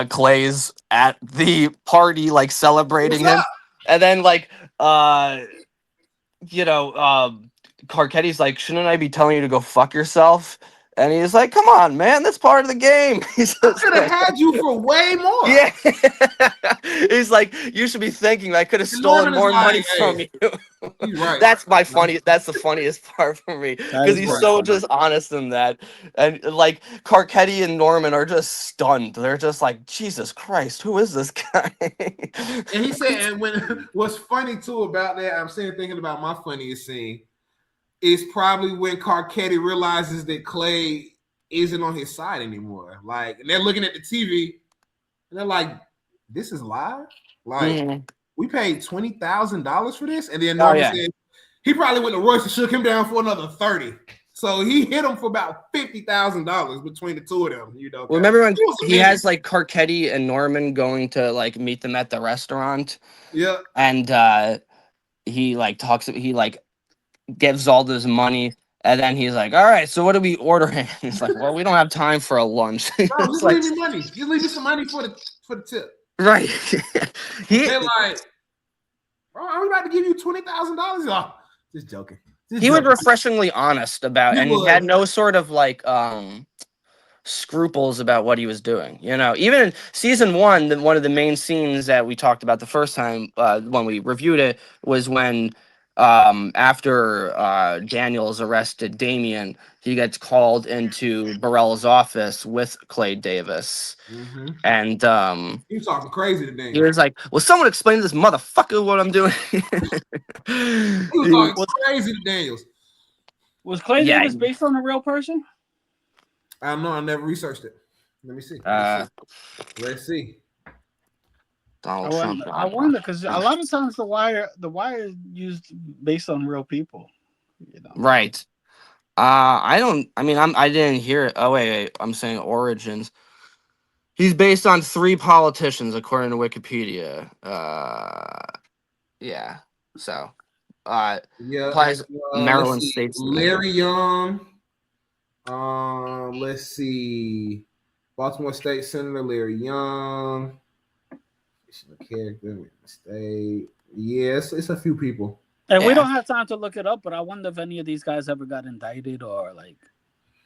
Clay's at the party like celebrating What's him, up? and then like uh you know, Carcetti's like, shouldn't I be telling you to go fuck yourself? And he's like, come on, man, that's part of the game. He's I just could have like, had you for way more. yeah. He's like, you should be thanking me. I could have And stolen Norman is more money like, from hey, you. he's right. That's my funny. That's the funniest part for me That because is he's very so funny. just honest in that, and like Carcetti and Norman are just stunned. They're just like, Jesus Christ, who is this guy? And he said, and when what's funny too about that, I'm sitting thinking about my funniest scene is probably when Carcetti realizes that Clay isn't on his side anymore. Like, and they're looking at the TV and they're like, "This is live. Like, Mhm. we paid $20,000 for this." And then Oh Norman yeah. said he probably went to Royce and shook him down for another 30. So he hit him for about $50,000 between the two of them. You know, Remember when it was a he minute. has like Carcetti and Norman going to like meet them at the restaurant, Yeah. and he like talks, he like gives all this money, and then he's like, "All right, so what are we ordering?" He's like, "Well, we don't have time for a lunch." No, It's just like, leave me money. Just leave me some money for the tip. right? he They're like, "Oh, are we about to give you $20,000?" Oh, just joking. Just he was joking. refreshingly honest about, He and he had was. no sort of like scruples about what he was doing. You know, even in season one, one of the main scenes that we talked about the first time when we reviewed it was when after Daniels arrested Damien, he gets called into Burrell's office with Clay Davis, Mm-hmm. and He was talking crazy to he Daniels. was like, "Will someone explain to this motherfucker what I'm doing?" He was talking Was crazy to Daniels. Clay Yeah. Davis based on a real person? I don't know. I never researched it. Let me see. Uh, Let's see. Donald Trump. I wonder because a lot of times the wire is used based on real people. You know. Right. I don't. I mean, I didn't hear it. Oh wait. I'm saying origins. He's based on 3 politicians, according to Wikipedia. Yeah. So, uh, Yeah. plays Let's Maryland see. state senator. Larry Young. Let's see. Baltimore State Senator Larry Young. Fictional character, state. Yes, it's a few people. And we Yeah. don't have time to look it up, but I wonder if any of these guys ever got indicted or like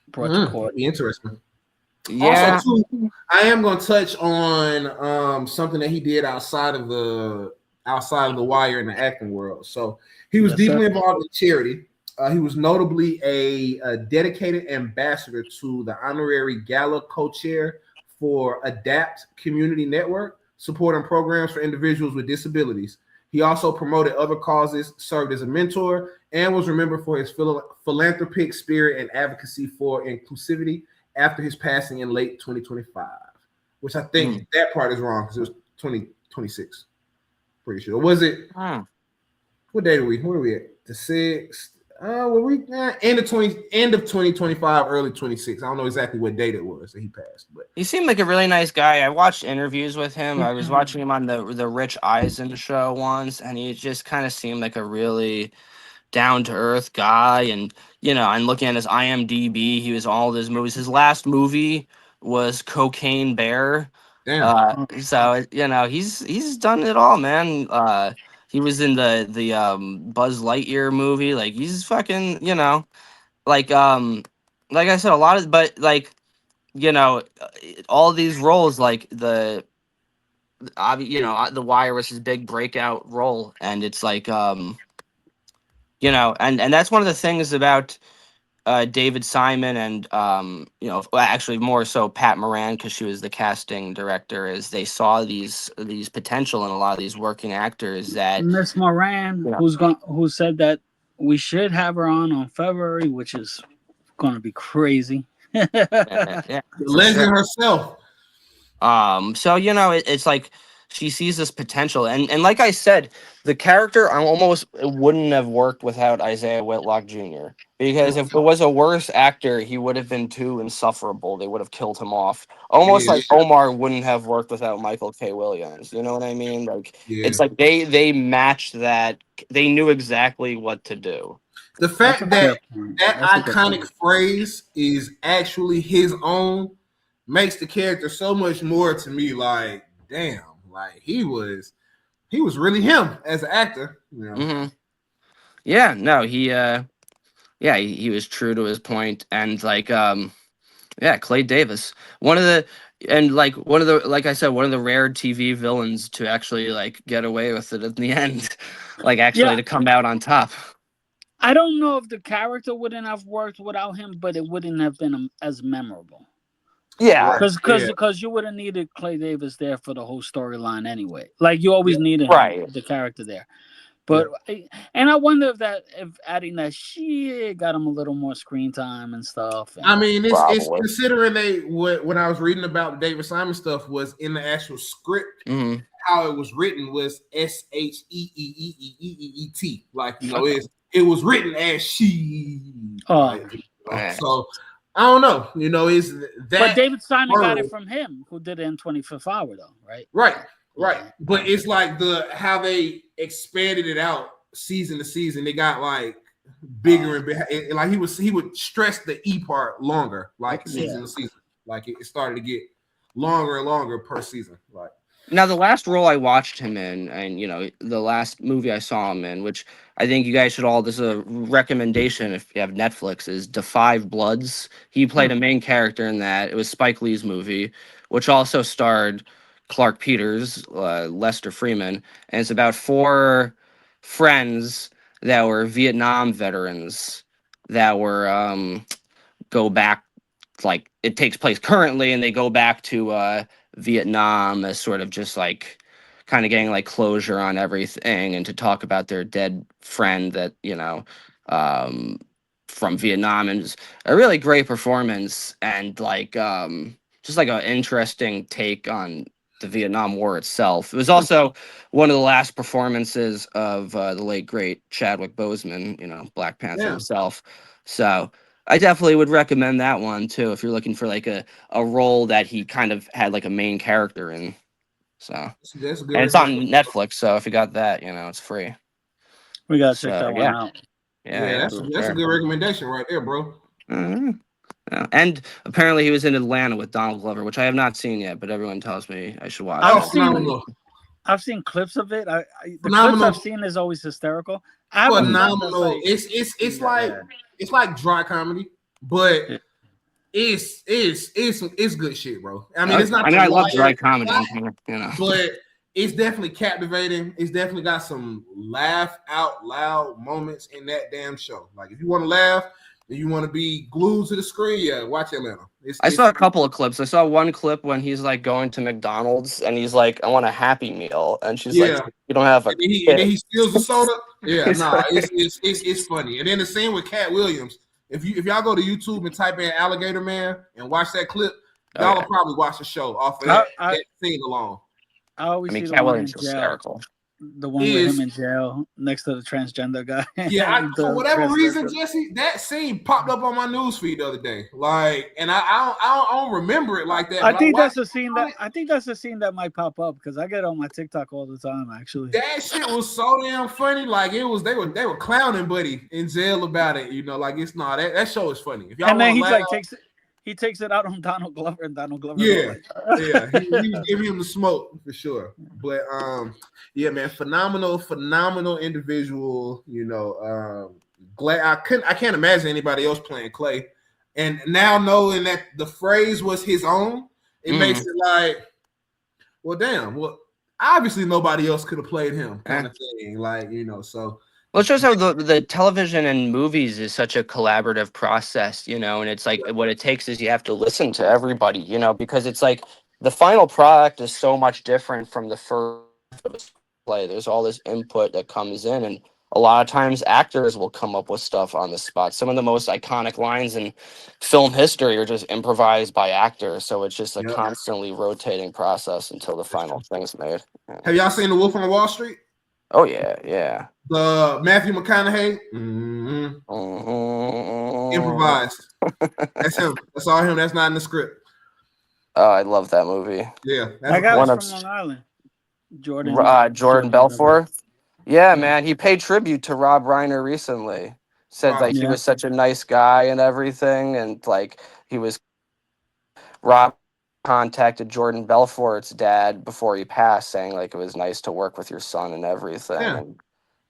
brought to court. That'd be interesting. Also, Yeah. too, I am going to touch on something that he did outside of the wire in the acting world. So he was Yes, sir. deeply involved in charity. He was notably a dedicated ambassador to the honorary gala co-chair for Adapt Community Network, supporting programs for individuals with disabilities. He also promoted other causes, served as a mentor, and was remembered for his philanthropic spirit and advocacy for inclusivity after his passing in late 2025, which I think that part is wrong because it was 2026. Pretty sure. Or was it? What day are we? Where are we at? The 6th. Were we end of 2025, early 26. I don't know exactly what date it was that he passed, but He seemed like a really nice guy. I watched interviews with him. I was watching him on the Rich Eisen show once, and he just kind of seemed like a really down to earth guy. And I'm looking at his IMDb. He was in all of his movies. His last movie was Cocaine Bear. damn. So he's done it all, man. He was in the Buzz Lightyear movie. Like he's fucking like like I said, a lot of but like all these roles like the Wire was his big breakout role, and it's like and that's one of the things about David Simon and actually more so Pat Moran, because she was the casting director, is they saw these potential in a lot of these working actors that Miss Moran, who said that we should have her on February, which is going to be crazy. yeah, The for legend sure. herself. So it's like she sees this potential, and like I said, the character almost wouldn't have worked without Isaiah Whitlock Jr. Because if it was a worse actor, he would have been too insufferable. They would have killed him off. Almost Yeah, like Omar wouldn't have worked without Michael K. Williams. You know what I mean? Like yeah. it's like they matched that. They knew exactly what to do. The That's a fact that fair point. that That's a good iconic point. phrase is actually his own makes the character so much more to me. Like, damn, like he was really him as an actor. Yeah, no, he was true to his point, and like yeah, Clay Davis. Like I said, one of the rare TV villains to actually like get away with it in the end. Like actually Yeah, to come out on top. I don't know if the character wouldn't have worked without him, but it wouldn't have been as memorable. Yeah. Right. Yeah. Because you would have needed Clay Davis there for the whole storyline anyway. Like you always Yeah. needed him, Right. the character there. Yeah. But and I wonder if adding that shit got him a little more screen time and stuff. I And mean, it's Probably. considering when I was reading about the David Simon stuff was in the actual script. Mm-hmm. How it was written was Sheeeeeeeet. Like it was written as she. So I don't know. Is but that David Simon got it word. from him, who did it in 25th Hour, though, right? Right. Yeah. But it's like how they expanded it out season to season. They got like bigger and bigger. Like he would stress the E part longer, like season to season. Like it started to get longer and longer per season. Like Now, the last role I watched him in, and the last movie I saw him in, which I think you guys should all, this is a recommendation if you have Netflix, is Da Five Bloods. He played a main character in that. It was Spike Lee's movie, which also starred Clark Peters, Lester Freeman, and it's about four friends that were Vietnam veterans that were go back, like it takes place currently, and they go back to Vietnam as sort of just like kind of getting like closure on everything, and to talk about their dead friend that um from Vietnam. And it's a really great performance, and like just like an interesting take on the Vietnam War itself. It was also one of the last performances of the late great Chadwick Boseman, Black Panther himself. So I definitely would recommend that one too if you're looking for like a role that he kind of had like a main character in. So, that's a good and it's on recommendation. Netflix, so if you got that, it's free. We gotta check So that one yeah, out. yeah, That's for a sure. good recommendation right there, bro. Mhm. Yeah. And apparently he was in Atlanta with Donald Glover, which I have not seen yet, but everyone tells me I should watch. Phenomenal. I've seen clips of it. The clips Phenomenal. I've seen is always hysterical. I have a friend that's Phenomenal. like, It's like dry comedy, but it's good shit, bro. I mean, it's not I mean, The I love dry Wire, comedy, but it's definitely captivating. It's definitely got some laugh out loud moments in that damn show. Like if you want to laugh and you want to be glued to the screen, yeah, watch Atlanta. I saw a couple of clips. I saw one clip when he's like going to McDonald's and he's like, "I want a Happy Meal," and she's like, yeah. "You don't have a And then kid." he steals the soda. Yeah, He's nah, like- it's funny. And then the same with Cat Williams. If y'all go to YouTube and type in Alligator Man and watch that clip, Oh, y'all yeah. will probably watch the show off of I, that scene alone. I always I mean, see the Cat one in Williams is jail. hysterical. The one with him in jail next to the transgender guy. Yeah, for whatever reason, transgender. Jesse, that scene popped up on my news feed the other day. Like, and I don't remember it like that. I But think I that's a scene that might pop up because I get on my TikTok all the time. Actually, that shit was so damn funny. Like they were clowning Buddy in jail about it. You know, like it's not that show is funny. If y'all and then want to laugh, he takes it out on Donald Glover, and Donald Glover. yeah, yeah, he was giving him the smoke for sure. But yeah, man, phenomenal individual. You know, glad I can't imagine anybody else playing Clay. And now knowing that the phrase was his own, it makes it like, well, damn, well, obviously nobody else could have played him, kind of thing. Like, you know, so. Well, it shows how the television and movies is such a collaborative process, you know, and it's like what it takes is you have to listen to everybody, you know, because it's like the final product is so much different from the first play. There's all this input that comes in, and a lot of times actors will come up with stuff on the spot. Some of the most iconic lines in film history are just improvised by actors, so it's just a constantly rotating process until the final thing's made. Have y'all seen The Wolf on Wall Street? Oh yeah, yeah. The Matthew McConaughey, improvised. That's him. That's all him. That's not in the script. Oh, I love that movie. Yeah, that guy was from Long Island. Jordan Belfort. Yeah, man, he paid tribute to Rob Reiner recently. Said like he was such a nice guy and everything, and like he was. Rob contacted Jordan Belfort's dad before he passed, saying like it was nice to work with your son and everything. Yeah. And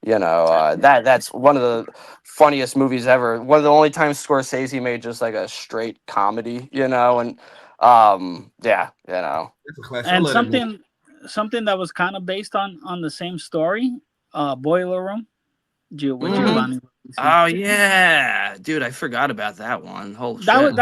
you know, that's one of the funniest movies ever. One of the only times Scorsese made just like a straight comedy, you know, and yeah, you know. And something that was kind of based on the same story, Boiler Room. Giovanni. Oh yeah, dude, I forgot about that one. Holy that shit,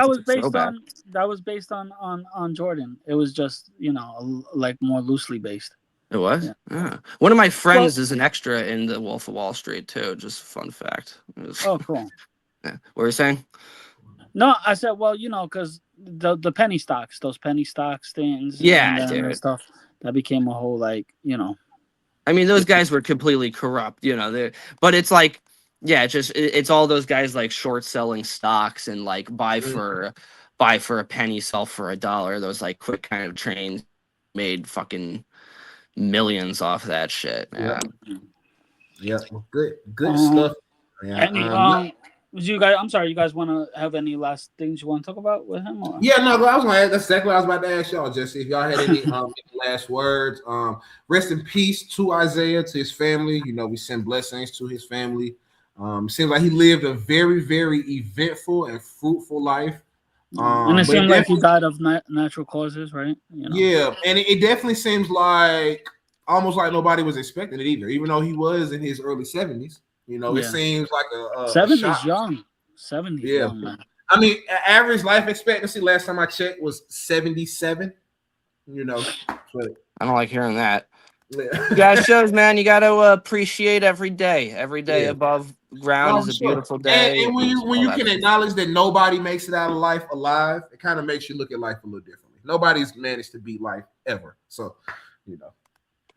was based on Jordan. It was just, you know, like more loosely based. It was. Yeah. One of my friends is an extra in The Wolf of Wall Street too. Just a fun fact. Oh, cool. Yeah. What were you saying? No, I said, well, you know, because the penny stocks, those penny stocks things, and stuff, that became a whole, like, you know. I mean, those guys were completely corrupt, you know. But it's like, yeah, it's all those guys like short selling stocks and like buy for a penny, sell for $1. Those like quick kind of trains made fucking millions off that shit, man. Yeah, well, good stuff. Yeah. You guys, I'm sorry, you guys want to have any last things you want to talk about with him? Or? Yeah, no, I was gonna ask, that's exactly what I was about to ask y'all, Jesse. If y'all had any last words, rest in peace to Isaiah, to his family. You know, we send blessings to his family. It seems like he lived a very, very eventful and fruitful life. And it seemed like he died of natural causes, right? You know? Yeah, and it definitely seems like almost like nobody was expecting it either, even though he was in his early 70s. You know, it seems like a 70's young. 70's young, man. I mean, average life expectancy last time I checked was 77. You know, but I don't like hearing that. You guys shows, man. You got to appreciate every day. Every day above ground is a beautiful day. And when you can acknowledge that nobody makes it out of life alive, it kind of makes you look at life a little differently. Nobody's managed to beat life ever. So, you know,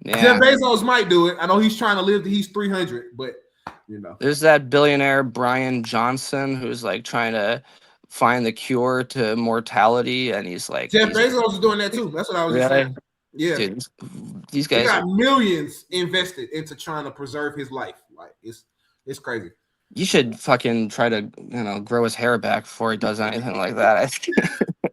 Jeff Bezos might do it. I know he's trying to live till he's 300, but you know, there's that billionaire Brian Johnson who's like trying to find the cure to mortality, and he's like Jeff Bezos is doing that too. That's what I was just saying. Yeah, dude, these guys got millions invested into trying to preserve his life. Like it's crazy. You should fucking try to, you know, grow his hair back before he does anything like that.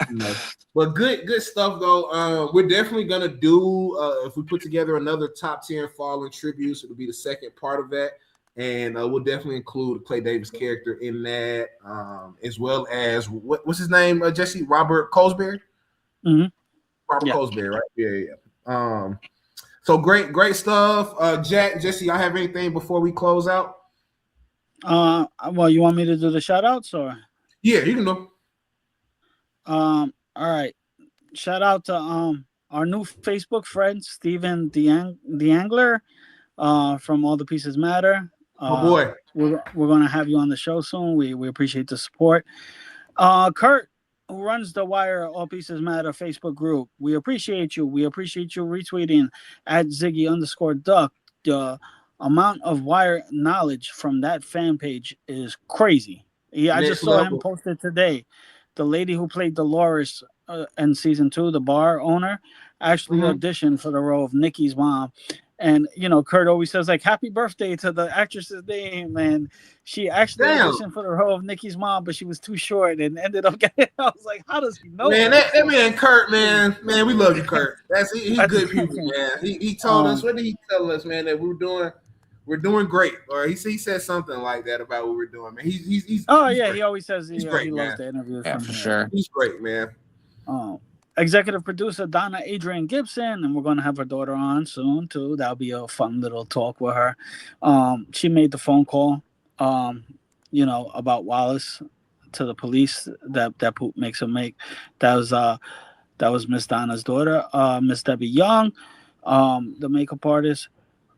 No. But good stuff though. We're definitely gonna do if we put together another top 10 fallen tributes, it'll be the second part of that. And we'll definitely include Clay Davis' character in that, as well as what's his name, Jesse? Robert Colesberry? Mm-hmm. Robert Colesberry, right? Yeah. So great stuff. Jack, Jesse, y'all have anything before we close out? Well, you want me to do the shout outs or? Yeah, you can do. All right. Shout out to our new Facebook friend Stephen the Angler from All the Pieces Matter. My boy. We're gonna have you on the show soon. We appreciate the support. Kurt, who runs the Wire All Pieces Matter Facebook group, we appreciate you. We appreciate you retweeting at Ziggy_Duck. The amount of Wire knowledge from that fan page is crazy. Yeah, I just Next saw him level. posted today. The lady who played Dolores in season 2, the bar owner, actually auditioned for the role of Nikki's mom. And Kurt always says like "Happy birthday" to the actress's name, and she actually Damn. auditioned for the role of Nikki's mom, but she was too short and ended up getting. I was like, "How does he know?" Man, that man Kurt, man, we love you, Kurt. He's good people, man. He told us, what did he tell us, man, that we're doing great, or he said something like that about what we're doing, man. He's yeah, great. he always says He's great, he man. loves the interviews. Yeah, from for here. sure. He's great, man. Executive producer Donna Adrian Gibson, and we're going to have her daughter on soon too. That'll be a fun little talk with her. She made the phone call, about Wallace to the police that Poop makes him make. That was Miss Donna's daughter, Miss Debbie Young, the makeup artist,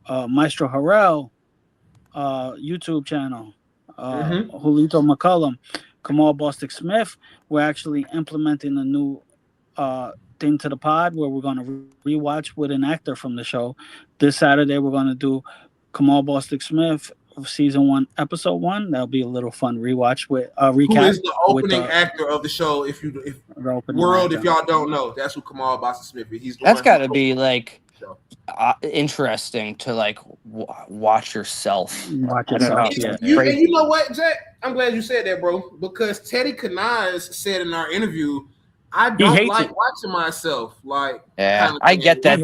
Maestro Harrell, YouTube channel, Julito McCullum, Kamal Bostic Smith. We're actually implementing a new thing to the pod where we're going to rewatch with an actor from the show. This Saturday, we're going to do Kamal Bostic Smith of season 1, episode 1. That'll be a little fun rewatch with recap. Who is the opening actor of the show? If y'all don't know, that's who Kamal Boston Smith is. That's got to be like interesting to like watch yourself. Watch yourself. Yeah. And you know what, Jack? I'm glad you said that, bro, because Teddy Kanaz said in our interview, I don't like watching myself. Like, yeah, I get that.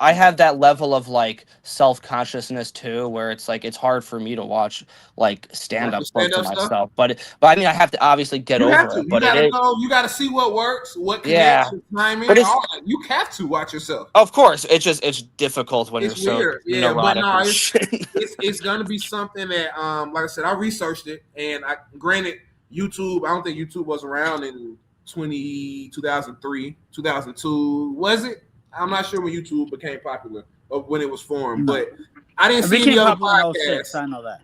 I have that level of like self-consciousness too, where it's like it's hard for me to watch like stand-up stuff to myself. But I mean, I have to obviously get over it. But you gotta see what works, what connects, timing. But you have to watch yourself. Of course, it's difficult when it's you're weird. so neurotic. But no, it's gonna be something that like I said, I researched it, and granted YouTube. I don't think YouTube was around in 2003, 2002. Was it? I'm not sure when YouTube became popular or when it was formed, but I didn't see any other podcasts. I know that.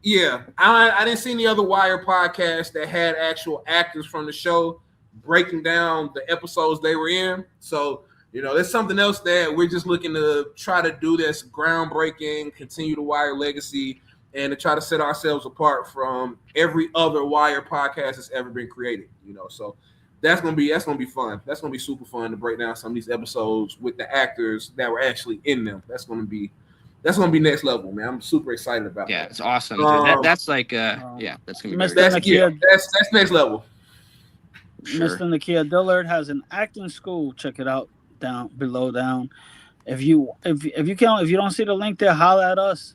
Yeah, I didn't see any other Wire podcasts that had actual actors from the show breaking down the episodes they were in. So, there's something else that we're just looking to try to do that's groundbreaking, continue the Wire legacy, and to try to set ourselves apart from every other Wire podcast that's ever been created. So that's gonna be fun. That's gonna be super fun to break down some of these episodes with the actors that were actually in them. That's gonna be next level, man. I'm super excited about it. Yeah, it's awesome. That's like that's gonna be that's next level. Sure. Mr. Nakia Dillard has an acting school. Check it out down below. If you don't see the link there, holler at us.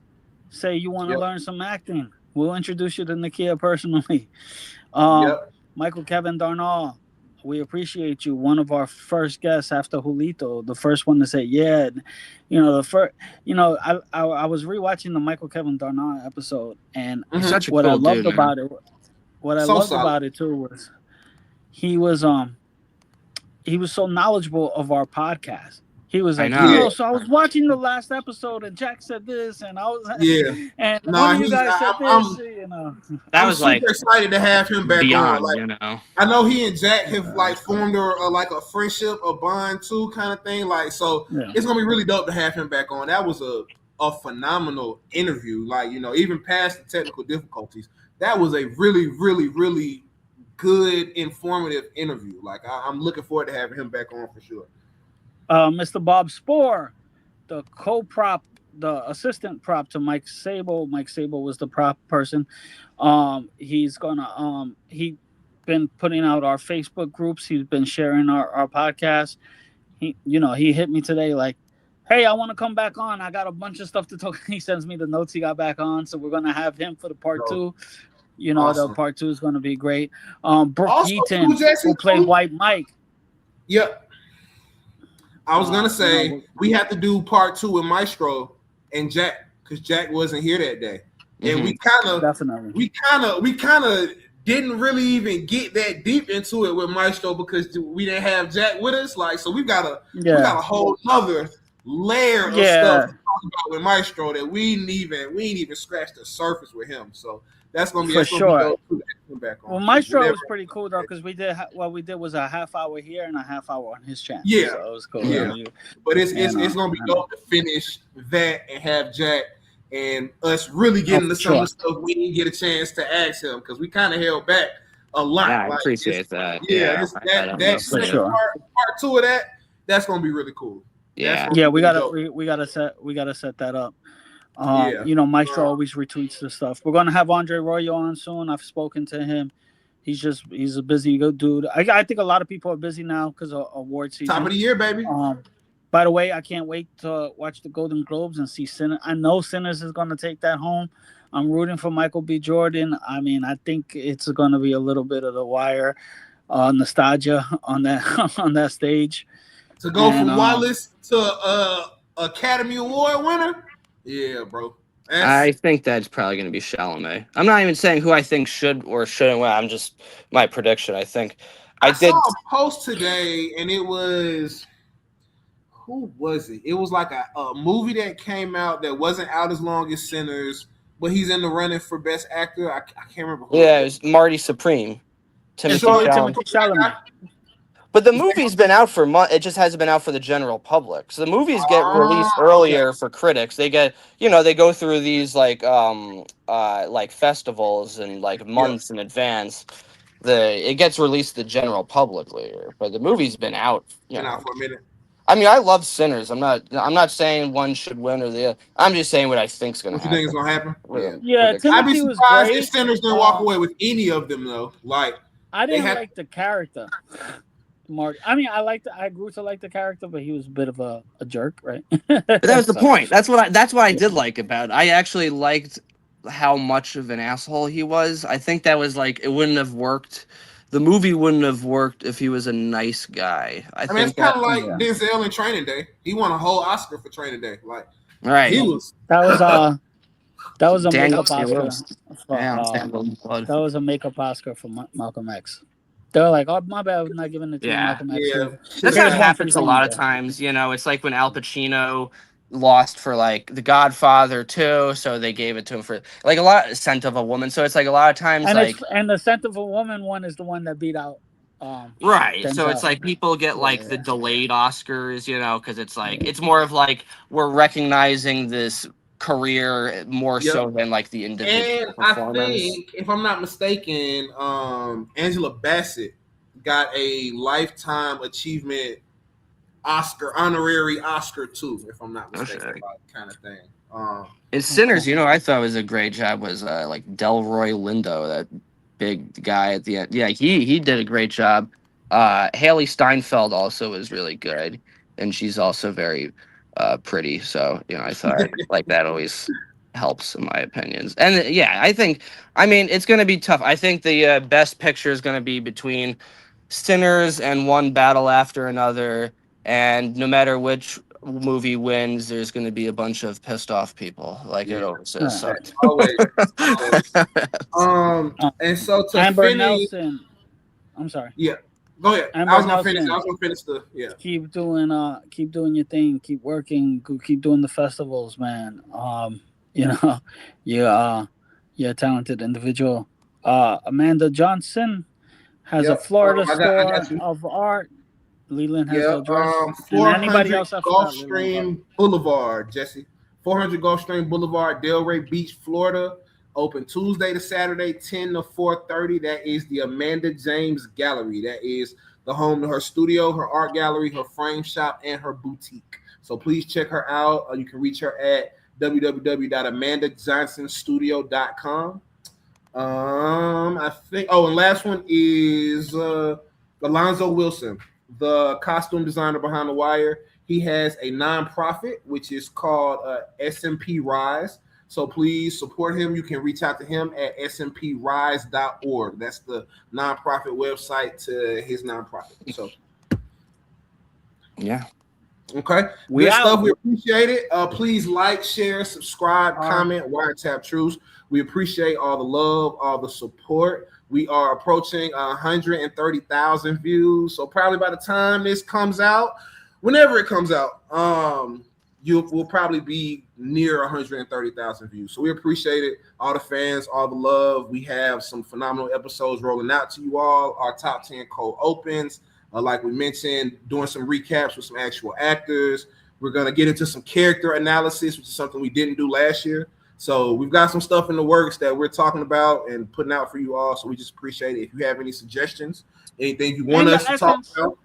Say you want to learn some acting. We'll introduce you to Nakia personally. Michael Kevin Darnall, we appreciate you. One of our first guests after Julito, the first one to say yeah. I was rewatching the Michael Kevin Darnall episode, and what I loved about it too was he was so knowledgeable of our podcast. He was like, so I was watching the last episode, and Jack said this, and I was, and one of you guys said this. I was super excited to have him back on. Like, I know he and Jack have like formed a friendship, a bond too, kind of thing. Like, so it's gonna be really dope to have him back on. That was a phenomenal interview. Like, even past the technical difficulties, that was a really, really, really good, informative interview. Like, I'm looking forward to having him back on for sure. Mr. Bob Spohr, the the assistant prop to Mike Sable. Mike Sable was the prop person. He's gonna he been putting out our Facebook groups. He's been sharing our podcast. He hit me today like, hey, I want to come back on. I got a bunch of stuff to talk. He sends me the notes he got back on, so we're gonna have him for the part 2. Awesome. The part 2 is gonna be great. Brooke Yeaton, who played White Mike. Yep. I was gonna You say know, we have to do part 2 with Maestro and Jack because Jack wasn't here that day, and Mhm. definitely. we kind of didn't really even get that deep into it with Maestro because we didn't have Jack with us. Like, so we got a whole other layer of stuff to talk about with Maestro that we ain't even scratched the surface with him. So that's gonna be For sure. those two that come back Well, on. So Maestro whenever, was pretty cool though, because what we did was a half hour here and a half hour on his channel. yeah, So it was cool. yeah. You, But it's and, gonna be dope to finish that and have Jack and us really get into for some of sure. the stuff we didn't get a chance to ask him because we kind of held back a lot. Yeah, I Like, appreciate that. yeah, Yeah, I that definitely For do. second sure. part 2 of that, that's gonna be really cool. That's Yeah. gonna Yeah, be we really gotta dope. we gotta set that up. Yeah. You know, Maestro always retweets the stuff. We're gonna have Andre Royo on soon. I've spoken to him. He's a busy good dude. I think a lot of people are busy now because of award Top season. of the year, baby. By the way, I can't wait to watch the Golden Globes and see Sinners. I know Sinners is gonna take that home. I'm rooting for Michael B. Jordan. I mean, I think it's gonna be a little bit of the Wire nostalgia on that on that stage. To go And from Wallace to Academy Award winner. Yeah, bro. I That's think that's probably going to be Chalamet. I'm not even saying who I think should or shouldn't win. I'm just my prediction. I think I I saw did. a post today and it was who was it? It was like a movie that came out that wasn't out as long as Sinners, but he's in the running for best actor. I can't remember who it Yeah, it was. was Marty Supreme, And Timothy so Chalamet. Timothy Chalamet. But the movie's been out for months. It just hasn't been out for the general public. So the movies get released okay. earlier for critics. They get, they go through these like festivals and like Yeah, months in advance. It gets released to the general public later. But the movie's been out. been out for a minute. I mean, I love Sinners. I'm not saying one should win or the other. I'm just saying what I think's gonna What you think is happen. gonna happen? With Yeah. a Yeah, prediction. I'd be Timothy was surprised if great. Sinners didn't walk away with any of them though. Like I they didn't had like the character, Marty. I mean, I grew to like the character, but he was a bit of a jerk, right? But that was the So, point. That's what I did like about it. I actually liked how much of an asshole he was. I think that was like it wouldn't have worked. The movie wouldn't have worked if he was a nice guy. I I mean, it's think kind that of like yeah, Denzel in Training Day. He won a whole Oscar for Training Day. Like he right. was. that was that was a Daniel makeup Day Oscar. Lewis. For, Yeah, Daniel Blood. that was a makeup Oscar for Malcolm X. They're like, oh my bad, I'm not giving it to you, Yeah. Malcolm X. Yeah, That's should've how Here's it one had. for happens a lot of Zombie. times. It's like when Al Pacino lost for like The Godfather too, so they gave it to him for like a lot Scent of a Woman. So it's like a lot of times like And the Scent of a Woman one is the one that beat out right. So it's Denzel. like people get Yeah, like the yeah, delayed Oscars, because it's like it's more of like we're recognizing this career more Yep. so than like the And individual I performance. think, if I'm not mistaken, Angela Bassett got a lifetime achievement Oscar, honorary Oscar too, if I'm not Oh mistaken, shit. like kind of thing. And Sinners, I thought was a great job was like Delroy Lindo, that big guy at the end. Yeah, he did a great job. Haley Steinfeld also was really good, and she's also very pretty. So I thought like that always helps in my opinions. And yeah, I mean it's gonna be tough. I think the best picture is gonna be between Sinners and One Battle After Another, and no matter which movie wins, there's going to be a bunch of pissed off people, like it Yeah, always is. yeah. So, always, always. Uh, And so to Amber finish, Nelson. I'm sorry. yeah, go ahead. I Amber was gonna finish. I Nelson. was gonna finish the yeah. Keep doing your thing, keep working, keep doing the festivals, man. You know, you you're a talented individual. Amanda Johnson has a Yep. Florida I got store you. of art. Leland has Yeah, the address. And anybody 400 else I forgot, Leland. But Gulfstream Boulevard, Jesse. 400 Gulfstream Boulevard, Delray Beach, Florida. Open Tuesday to Saturday, 10 to 4:30. That is the Amanda James Gallery. That is the home to her studio, her art gallery, her frame shop, and her boutique. So please check her out. You can reach her at www.amandajohnsonstudio.com. I think. Oh, and last one is Alonzo Wilson, the costume designer behind the wire. He has a nonprofit which is called SMP Rise. So please support him. You can reach out to him at smprise.org. That's the nonprofit website to his nonprofit. So yeah. Okay, We good out. stuff. We appreciate it. Please like, share, subscribe, comment, Wiretapped Truths. We appreciate all the love, all the support. We are approaching 130,000 views. So probably by the time this comes out, whenever it comes out, you will probably be near 130,000 views. So we appreciate it. All the fans, all the love. We have some phenomenal episodes rolling out to you all. Our top 10 cold opens. Like we mentioned, doing some recaps with some actual actors. We're going to get into some character analysis, which is something we didn't do last year. So we've got some stuff in the works that we're talking about and putting out for you all. So we just appreciate it. If you have any suggestions, anything you want us to talk about.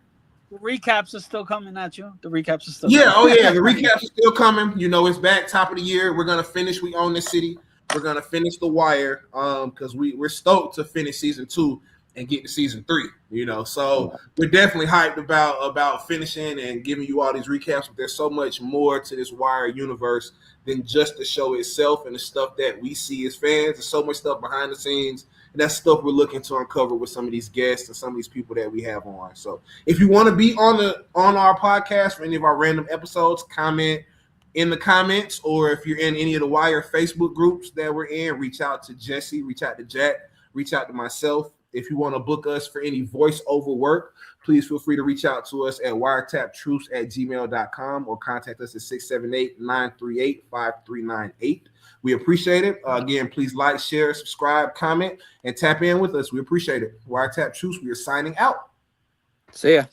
Recaps are still coming at you. The recaps are still Yeah, coming. oh yeah, the recaps are still coming. You know, it's back top of the year. We're gonna finish. We own this city. We're gonna finish The Wire, because we're stoked to finish season 2 and get to season 3. You know, so we're definitely hyped about finishing and giving you all these recaps. But there's so much more to this Wire universe than just the show itself and the stuff that we see as fans. There's so much stuff behind the scenes. And that's stuff we're looking to uncover with some of these guests and some of these people that we have on. So if you want to be on our podcast for any of our random episodes, comment in the comments, or if you're in any of the Wire Facebook groups that we're in, reach out to Jesse, reach out to Jack, reach out to myself. If you want to book us for any voiceover work, please feel free to reach out to us at wiretappedtruths@gmail.com or contact us at 678-938-5398. We appreciate it. Again, please like, share, subscribe, comment, and tap in with us. We appreciate it. Wiretapped Truths, we are signing out. See ya.